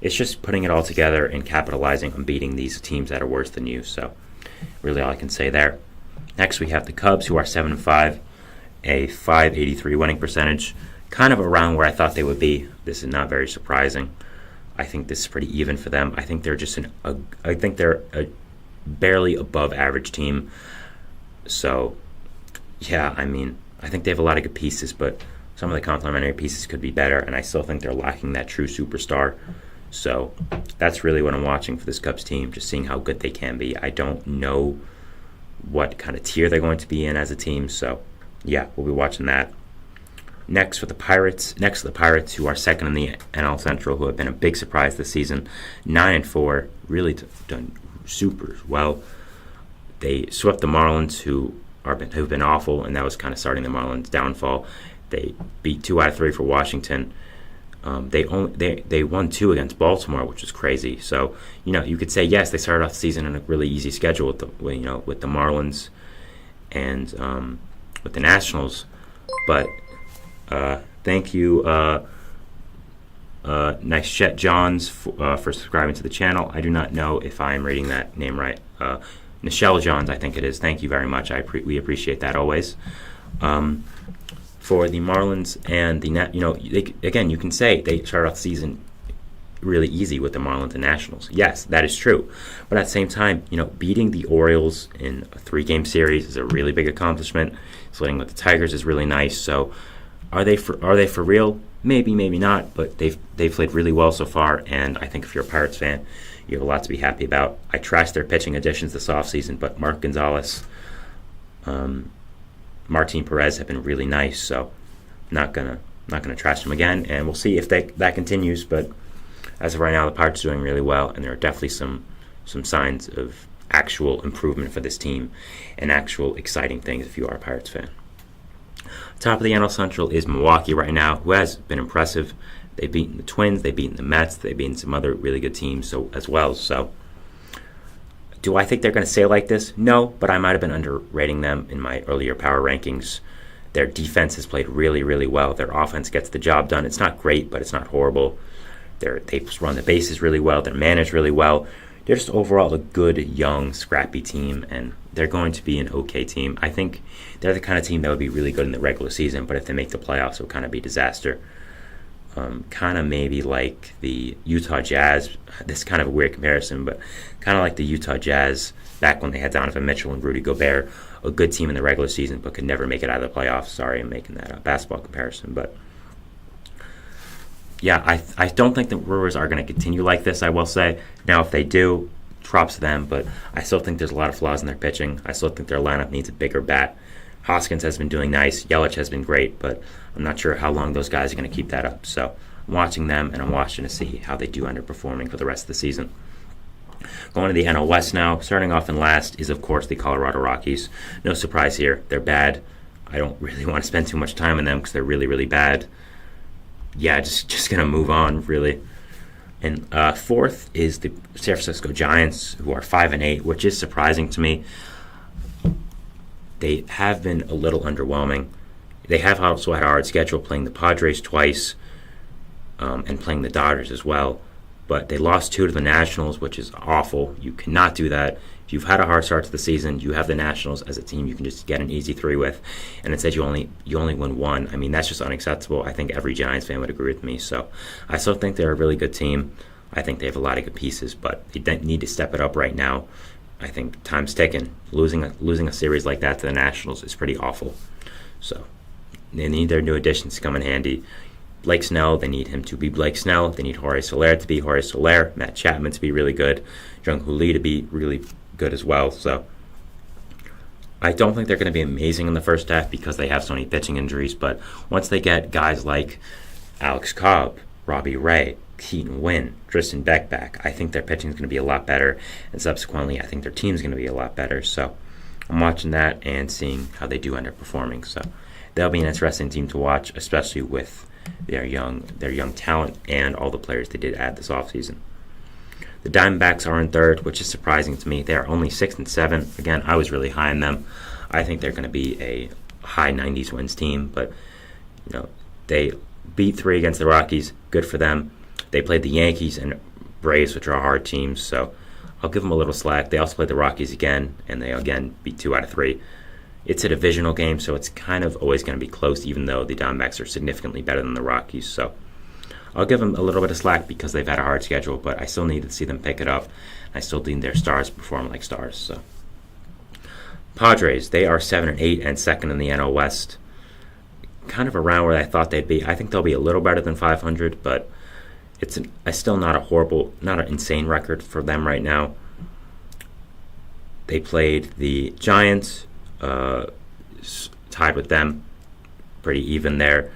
it's just putting it all together and capitalizing on beating these teams that are worse than you. So really all I can say there. Next we have the Cubs, who are 7-5, a .583 winning percentage, kind of around where I thought they would be. This is not very surprising. I think this is pretty even for them. I think they're just a barely above average team. So yeah, I mean, I think they have a lot of good pieces, but some of the complementary pieces could be better, and I still think they're lacking that true superstar. So that's really what I'm watching for this Cubs team, just seeing how good they can be. I don't know what kind of tier they're going to be in as a team, so yeah, we'll be watching that. Next to the Pirates, who are second in the NL Central, who have been a big surprise this season, 9-4, really done super well. They swept the Marlins, who've been awful, and that was kind of starting the Marlins' downfall. They beat 2 out of 3 for Washington. They won 2 against Baltimore, which was crazy. So you could say yes, they started off the season on a really easy schedule with the Marlins and with the Nationals, but thank you, Nice Chet Johns, for subscribing to the channel. I do not know if I'm reading that name right. Nichelle Johns, I think it is. Thank you very much. We appreciate that always. For the Marlins and the you can say they started off the season really easy with the Marlins and Nationals. Yes, that is true. But at the same time, beating the Orioles in a 3-game series is a really big accomplishment. Splitting with the Tigers is really nice. So are they for real? Maybe, maybe not. But they've played really well so far, and I think if you're a Pirates fan, you have a lot to be happy about. I trashed their pitching additions this offseason, but Mark Gonzalez, Martin Perez have been really nice, so not gonna trash them again, and we'll see if that continues. But as of right now, the Pirates are doing really well, and there are definitely some signs of actual improvement for this team and actual exciting things if you are a Pirates fan. Top of the NL Central is Milwaukee right now, who has been impressive. They've beaten the Twins, they've beaten the Mets, they've beaten some other really good teams as well. So do I think they're going to stay like this? No, but I might have been underrating them in my earlier power rankings. Their defense has played really, really well. Their offense gets the job done. It's not great, but it's not horrible. They run the bases really well. They're managed really well. They're just overall a good, young, scrappy team, and they're going to be an okay team. I think they're the kind of team that would be really good in the regular season, but if they make the playoffs, it will kind of be disaster. Kind of maybe like the Utah Jazz. This is kind of a weird comparison, but kind of like the Utah Jazz back when they had Donovan Mitchell and Rudy Gobert, a good team in the regular season but could never make it out of the playoffs. Sorry, I'm making that a basketball comparison, but yeah, I don't think the Brewers are going to continue like this, I will say. Now, if they do, props to them, but I still think there's a lot of flaws in their pitching. I still think their lineup needs a bigger bat. Hoskins has been doing nice. Yelich has been great, but I'm not sure how long those guys are going to keep that up. So I'm watching them, and I'm watching to see how they do underperforming for the rest of the season. Going to the NL West now, starting off in last is, of course, the Colorado Rockies. No surprise here. They're bad. I don't really want to spend too much time on them because they're really, really bad. Yeah, just going to move on, really. And fourth is the San Francisco Giants, who are 5-8, which is surprising to me. They have been a little underwhelming. They have also had a hard schedule, playing the Padres twice and playing the Dodgers as well. But they lost 2 to the Nationals, which is awful. You cannot do that. If you've had a hard start to the season, you have the Nationals as a team you can just get an easy 3 with, and instead you only win 1. I mean, that's just unacceptable. I think every Giants fan would agree with me. So I still think they're a really good team. I think they have a lot of good pieces, but they need to step it up right now. I think time's ticking. Losing a series like that to the Nationals is pretty awful. So they need their new additions to come in handy. Blake Snell, they need him to be Blake Snell. They need Jorge Soler to be Jorge Soler. Matt Chapman to be really good. Jung-Hoo Lee to be really good as well. So I don't think they're going to be amazing in the first half because they have so many pitching injuries. But once they get guys like Alex Cobb, Robbie Ray, Keaton Winn, Tristan Beck back, I think their pitching is going to be a lot better. And subsequently, I think their team is going to be a lot better. So I'm watching that and seeing how they do underperforming. So they'll be an interesting team to watch, especially with their young talent and all the players they did add this offseason. The Diamondbacks are in third, which is surprising to me. They are only 6-7. Again, I was really high on them. I think they're going to be a high 90s wins team, but they beat 3 against the Rockies. Good for them. They played the Yankees and Braves, which are hard teams, so I'll give them a little slack. They also played the Rockies again, and they again beat 2 out of 3. It's a divisional game, so it's kind of always going to be close, even though the Diamondbacks are significantly better than the Rockies. So I'll give them a little bit of slack because they've had a hard schedule, but I still need to see them pick it up. I still need their stars perform like stars. So Padres, they are 7-8 and second in the NL West. Kind of around where I thought they'd be. I think they'll be a little better than 500, but it's still not an insane record for them right now. They played the Giants, tied with them, pretty even there.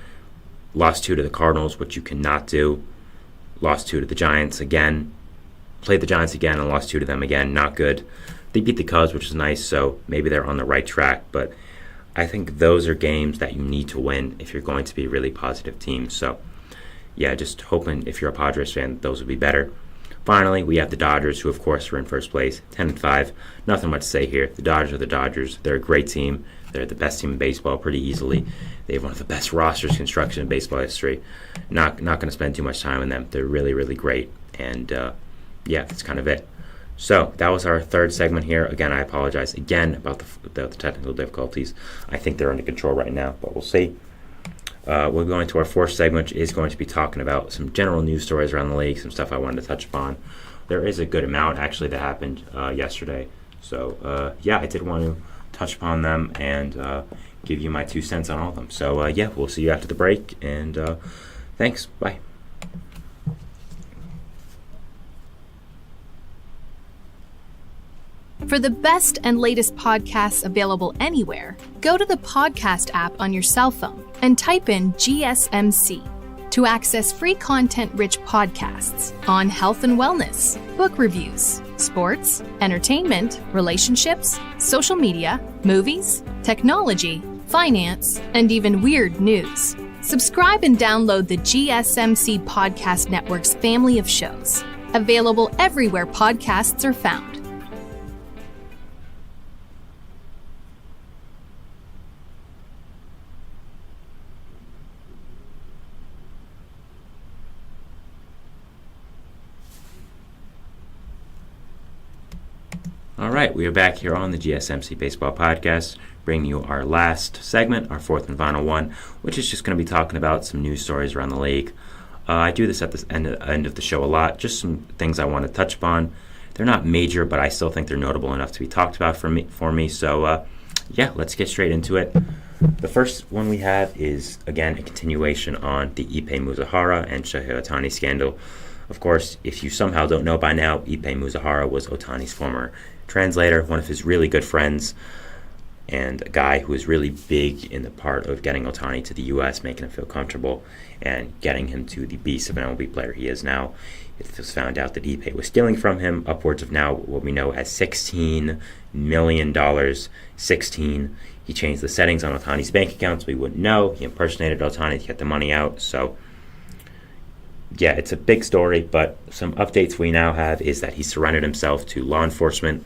Lost 2 to the Cardinals, which you cannot do. Lost 2 to the Giants again. Played the Giants again and lost 2 to them again. Not good. They beat the Cubs, which is nice, so maybe they're on the right track. But I think those are games that you need to win if you're going to be a really positive team. So, yeah, just hoping if you're a Padres fan, those would be better. Finally, we have the Dodgers, who, of course, are in first place, 10-5. Nothing much to say here. The Dodgers are the Dodgers. They're a great team. They're the best team in baseball pretty easily. They have one of the best rosters construction in baseball history. Not going to spend too much time on them. They're really, really great. And, yeah, that's kind of it. So that was our third segment here. Again, I apologize again about the technical difficulties. I think they're under control right now, but we'll see. We're going to our fourth segment, which is going to be talking about some general news stories around the league, some stuff I wanted to touch upon. There is a good amount, actually, that happened yesterday. So, yeah, I did want to touch upon them and give you my 2 cents on all of them. So, yeah, we'll see you after the break, and thanks. Bye. For the best and latest podcasts available anywhere, go to the podcast app on your cell phone and type in GSMC to access free content-rich podcasts on health and wellness, book reviews, sports, entertainment, relationships, social media, movies, technology, finance, and even weird news. Subscribe and download the GSMC Podcast Network's family of shows, available everywhere podcasts are found. All right, we are back here on the GSMC Baseball Podcast, bringing you our last segment, our fourth and final one, which is just going to be talking about some news stories around the league. I do this at the end of the show a lot, just some things I want to touch upon. They're not major, but I still think they're notable enough to be talked about for me. So, yeah, let's get straight into it. The first one we have is, again, a continuation on the Ippei Mizuhara and Shohei Ohtani scandal. Of course, if you somehow don't know by now, Ippei Mizuhara was Ohtani's former translator, one of his really good friends, and a guy who was really big in the part of getting Ohtani to the U.S., making him feel comfortable, and getting him to the beast of an MLB player he is now. It was found out that Ippei was stealing from him upwards of now what we know as $16 million. 16. He changed the settings on Ohtani's bank account so we wouldn't know. He impersonated Ohtani to get the money out. So, yeah, it's a big story, but some updates we now have is that he surrendered himself to law enforcement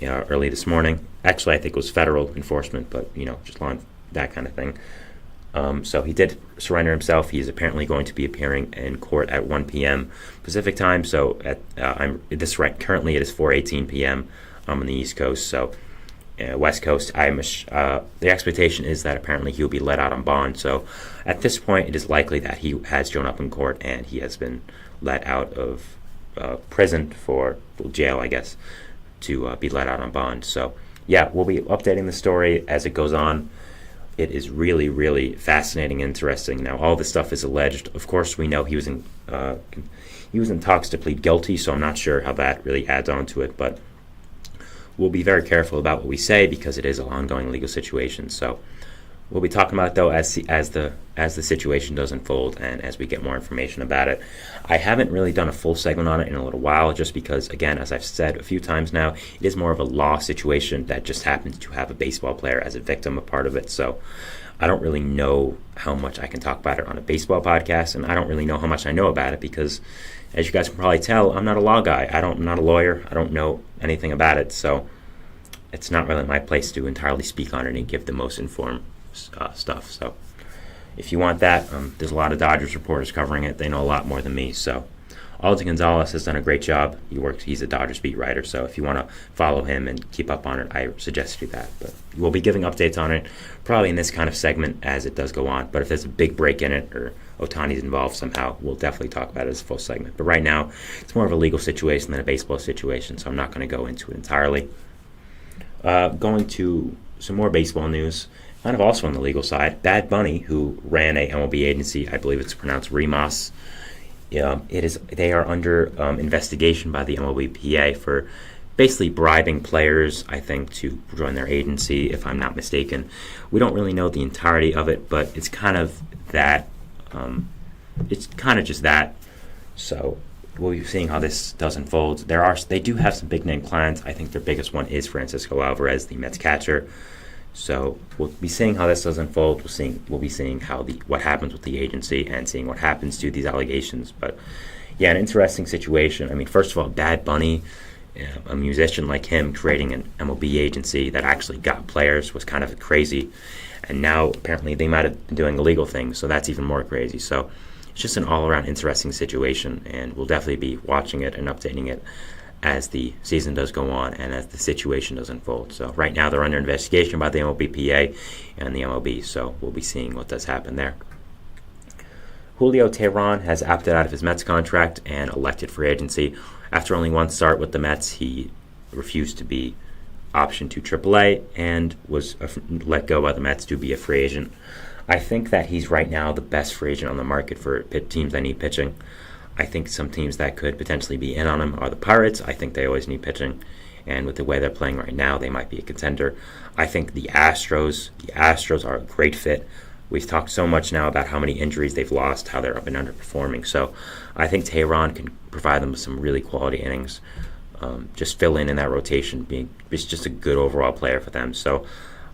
early this morning. Actually, I think it was federal enforcement, but, just that kind of thing. So he did surrender himself. He is apparently going to be appearing in court at 1 p.m. Pacific time. So currently it is 4:18 p.m. On the East Coast. So West Coast, the expectation is that apparently he will be let out on bond. So at this point, it is likely that he has shown up in court and he has been let out of prison jail, I guess, to be let out on bond. So yeah, we'll be updating the story as it goes on. It is really, really fascinating and interesting. Now, all this stuff is alleged. Of course, we know he was in talks to plead guilty, so I'm not sure how that really adds on to it. But we'll be very careful about what we say because it is an ongoing legal situation. So we'll be talking about it, though, as the situation does unfold and as we get more information about it. I haven't really done a full segment on it in a little while just because, again, as I've said a few times now, it is more of a law situation that just happens to have a baseball player as a victim, a part of it. So I don't really know how much I can talk about it on a baseball podcast, and I don't really know how much I know about it because, as you guys can probably tell, I'm not a law guy. I'm not a lawyer. I don't know anything about it, so it's not really my place to entirely speak on it and give the most informed stuff. So if you want that, there's a lot of Dodgers reporters covering it. They know a lot more than me. So Alden Gonzalez has done a great job. He's a Dodgers beat writer. So if you want to follow him and keep up on it, I suggest you do that. But we'll be giving updates on it probably in this kind of segment as it does go on. But if there's a big break in it or Ohtani's involved somehow, we'll definitely talk about it as a full segment. But right now, it's more of a legal situation than a baseball situation, so I'm not going to go into it entirely. Going to some more baseball news, kind of also on the legal side. Bad Bunny, who ran a MLB agency, I believe it's pronounced Remas, they are under investigation by the MLB PA for basically bribing players, I think, to join their agency, if I'm not mistaken. We don't really know the entirety of it, but it's kind of that. It's kind of just that. So we'll be seeing how this does unfold. They do have some big name clients. I think their biggest one is Francisco Alvarez, the Mets catcher. So we'll be seeing how this does unfold. We'll be seeing what happens with the agency and seeing what happens to these allegations. But yeah, an interesting situation. I mean, first of all, Bad Bunny, a musician like him, creating an MLB agency that actually got players was kind of crazy. And now apparently they might have been doing illegal things, so that's even more crazy. So it's just an all-around interesting situation, and we'll definitely be watching it and updating it as the season does go on and as the situation does unfold. So right now they're under investigation by the MLBPA and the MLB, so we'll be seeing what does happen there. Julio Teheran has opted out of his Mets contract and elected free agency. After only one start with the Mets, he refused to be optioned to AAA and was let go by the Mets to be a free agent. I think that he's right now the best free agent on the market for teams that need pitching. I think some teams that could potentially be in on him are the Pirates. I think they always need pitching, and with the way they're playing right now, they might be a contender. I think the Astros are a great fit. We've talked so much now about how many injuries they've lost, how they're up and underperforming. So I think Teheran can provide them with some really quality innings. Just fill in that rotation, being just a good overall player for them. So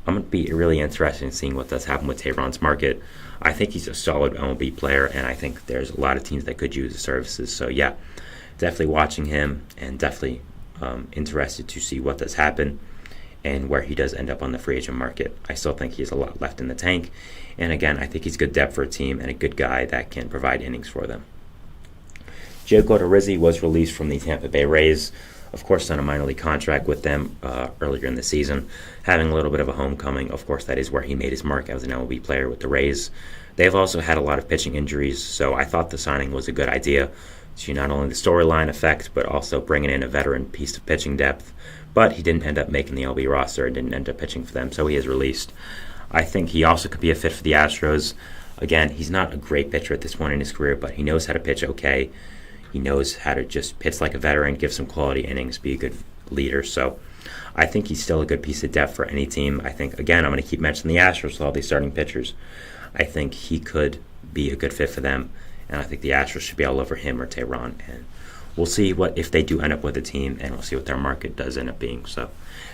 I'm going to be really interested in seeing what does happen with Teheran's market. I think he's a solid MLB player, and I think there's a lot of teams that could use his services. So yeah, definitely watching him and definitely interested to see what does happen and where he does end up on the free agent market. I still think he has a lot left in the tank. And again, I think he's good depth for a team and a good guy that can provide innings for them. Joe Odorizzi was released from the Tampa Bay Rays, of course, on a minor league contract with them earlier in the season, having a little bit of a homecoming. Of course, that is where he made his mark as an MLB player with the Rays. They've also had a lot of pitching injuries, so I thought the signing was a good idea to not only the storyline effect, but also bringing in a veteran piece of pitching depth. But he didn't end up making the MLB roster and didn't end up pitching for them, so he is released. I think he also could be a fit for the Astros. Again, he's not a great pitcher at this point in his career, but he knows how to pitch okay. He knows how to just pitch like a veteran, give some quality innings, be a good leader. So I think he's still a good piece of depth for any team. I think, again, I'm going to keep mentioning the Astros with all these starting pitchers. I think he could be a good fit for them, and I think the Astros should be all over him or Teheran. And we'll see what if they do end up with a team, and we'll see what their market does end up being. So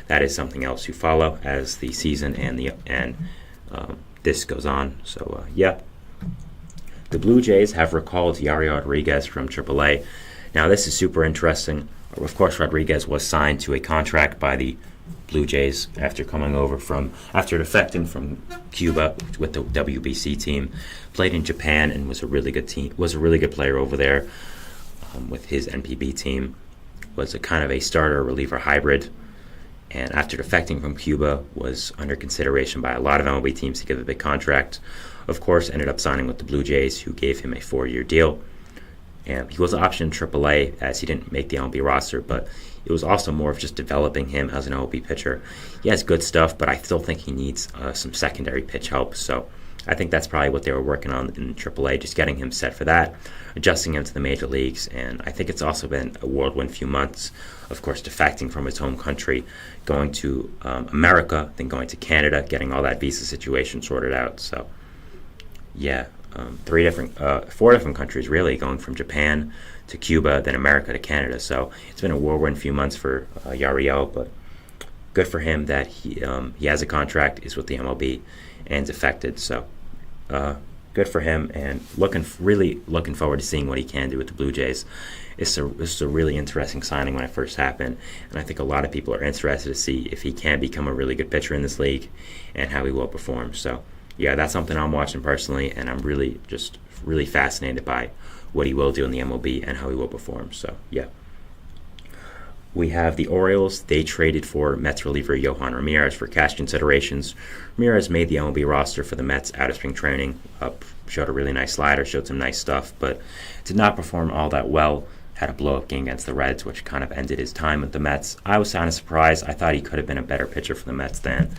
that is something else to follow as the season and this goes on. So yeah. The Blue Jays have recalled Yari Rodriguez from AAA. Now, this is super interesting. Of course, Rodriguez was signed to a contract by the Blue Jays after defecting from Cuba with the WBC team. Played in Japan and was a really good player over there with his NPB team. Was a kind of a starter reliever hybrid. And after defecting from Cuba, was under consideration by a lot of MLB teams to give a big contract. Of course, ended up signing with the Blue Jays, who gave him a 4-year deal. And he was optioned in AAA as he didn't make the MLB roster, but it was also more of just developing him as an MLB pitcher. He has good stuff, but I still think he needs some secondary pitch help. So I think that's probably what they were working on in AAA, just getting him set for that, adjusting him to the major leagues. And I think it's also been a whirlwind few months, of course, defecting from his home country, going to America, then going to Canada, getting all that visa situation sorted out. So yeah, 4 different countries really, going from Japan to Cuba, then America to Canada. So it's been a whirlwind few months for Yariel, but good for him that he has a contract, is with the MLB, and defected. So good for him, and really looking forward to seeing what he can do with the Blue Jays. This is a really interesting signing when it first happened, and I think a lot of people are interested to see if he can become a really good pitcher in this league and how he will perform. So yeah, that's something I'm watching personally, and I'm really fascinated by what he will do in the MLB and how he will perform. So, yeah. We have the Orioles. They traded for Mets reliever Yohan Ramirez for cash considerations. Ramirez made the MLB roster for the Mets out of spring training. Showed a really nice slider, showed some nice stuff, but did not perform all that well. Had a blow-up game against the Reds, which kind of ended his time with the Mets. I was kind of surprised. I thought he could have been a better pitcher for the Mets than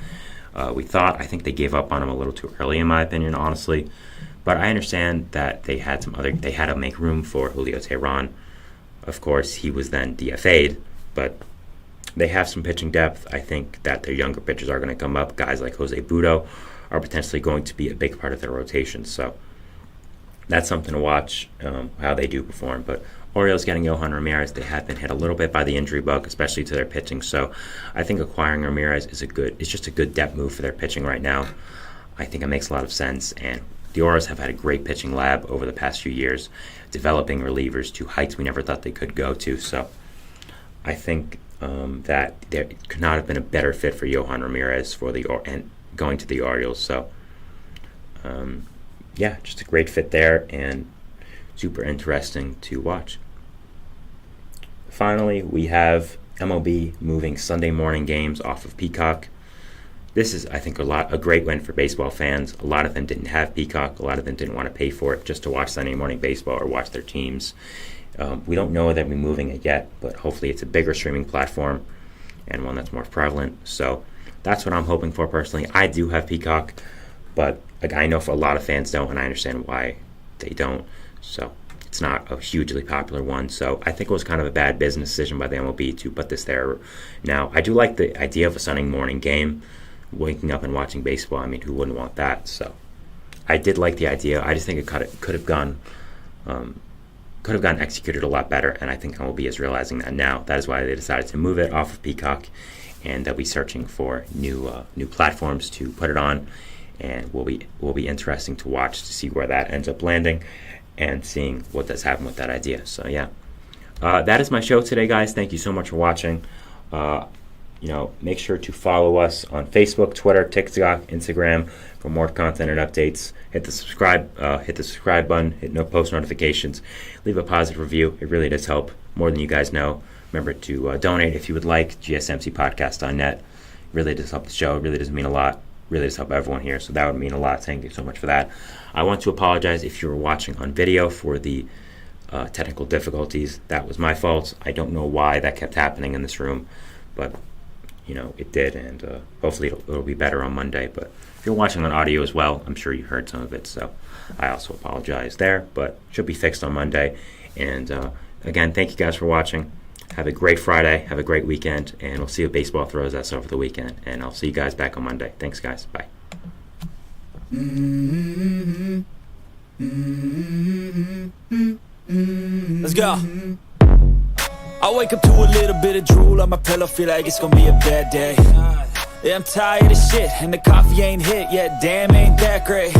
we thought. I think they gave up on him a little too early, in my opinion, honestly. But I understand that they had to make room for Julio Teheran. Of course, he was then DFA'd. But they have some pitching depth. I think that their younger pitchers are going to come up. Guys like Jose Budo are potentially going to be a big part of their rotation. So that's something to watch, how they do perform. But Orioles getting Yohan Ramirez, they have been hit a little bit by the injury bug, especially to their pitching. So I think acquiring Ramirez is just a good depth move for their pitching right now. I think it makes a lot of sense. And the Orioles have had a great pitching lab over the past few years, developing relievers to heights we never thought they could go to. So I think that there could not have been a better fit for Yohan Ramirez and going to the Orioles. So, yeah, just a great fit there and super interesting to watch. Finally, we have MLB moving Sunday morning games off of Peacock. This is, I think, a great win for baseball fans. A lot of them didn't have Peacock. A lot of them didn't want to pay for it just to watch Sunday morning baseball or watch their teams. We don't know that we're moving it yet, but hopefully it's a bigger streaming platform and one that's more prevalent. So that's what I'm hoping for personally. I do have Peacock, but I know for a lot of fans don't, and I understand why they don't. So it's not a hugely popular one. So I think it was kind of a bad business decision by the MLB to put this there. Now, I do like the idea of a Sunday morning game, waking up and watching baseball. I mean, who wouldn't want that? So I did like the idea. I just think it could have gone executed a lot better, and I think MLB is realizing that now. That is why they decided to move it off of Peacock, and they'll be searching for new platforms to put it on, and will be interesting to watch to see where that ends up landing and seeing what does happen with that idea. So yeah, that is my show today, guys. Thank you so much for watching. Make sure to follow us on Facebook, Twitter, TikTok, Instagram for more content and updates. Hit the subscribe button. Hit post notifications. Leave a positive review. It really does help more than you guys know. Remember to donate if you would like. GSMCpodcast.net. Really does help the show. It really does mean a lot. Really does help everyone here. So that would mean a lot. Thank you so much for that. I want to apologize if you were watching on video for the technical difficulties. That was my fault. I don't know why that kept happening in this room, but it did, and hopefully it'll be better on Monday. But if you're watching on audio as well, I'm sure you heard some of it, so I also apologize there, but should be fixed on Monday. And again, thank you guys for watching. Have a great Friday, have a great weekend, and we'll see what baseball throws us over the weekend. And I'll see you guys back on Monday. Thanks, guys. Bye. Let's go. I wake up to a little bit of drool on my pillow, feel like it's gonna be a bad day. Yeah, I'm tired of shit, and the coffee ain't hit yet, damn, ain't that great.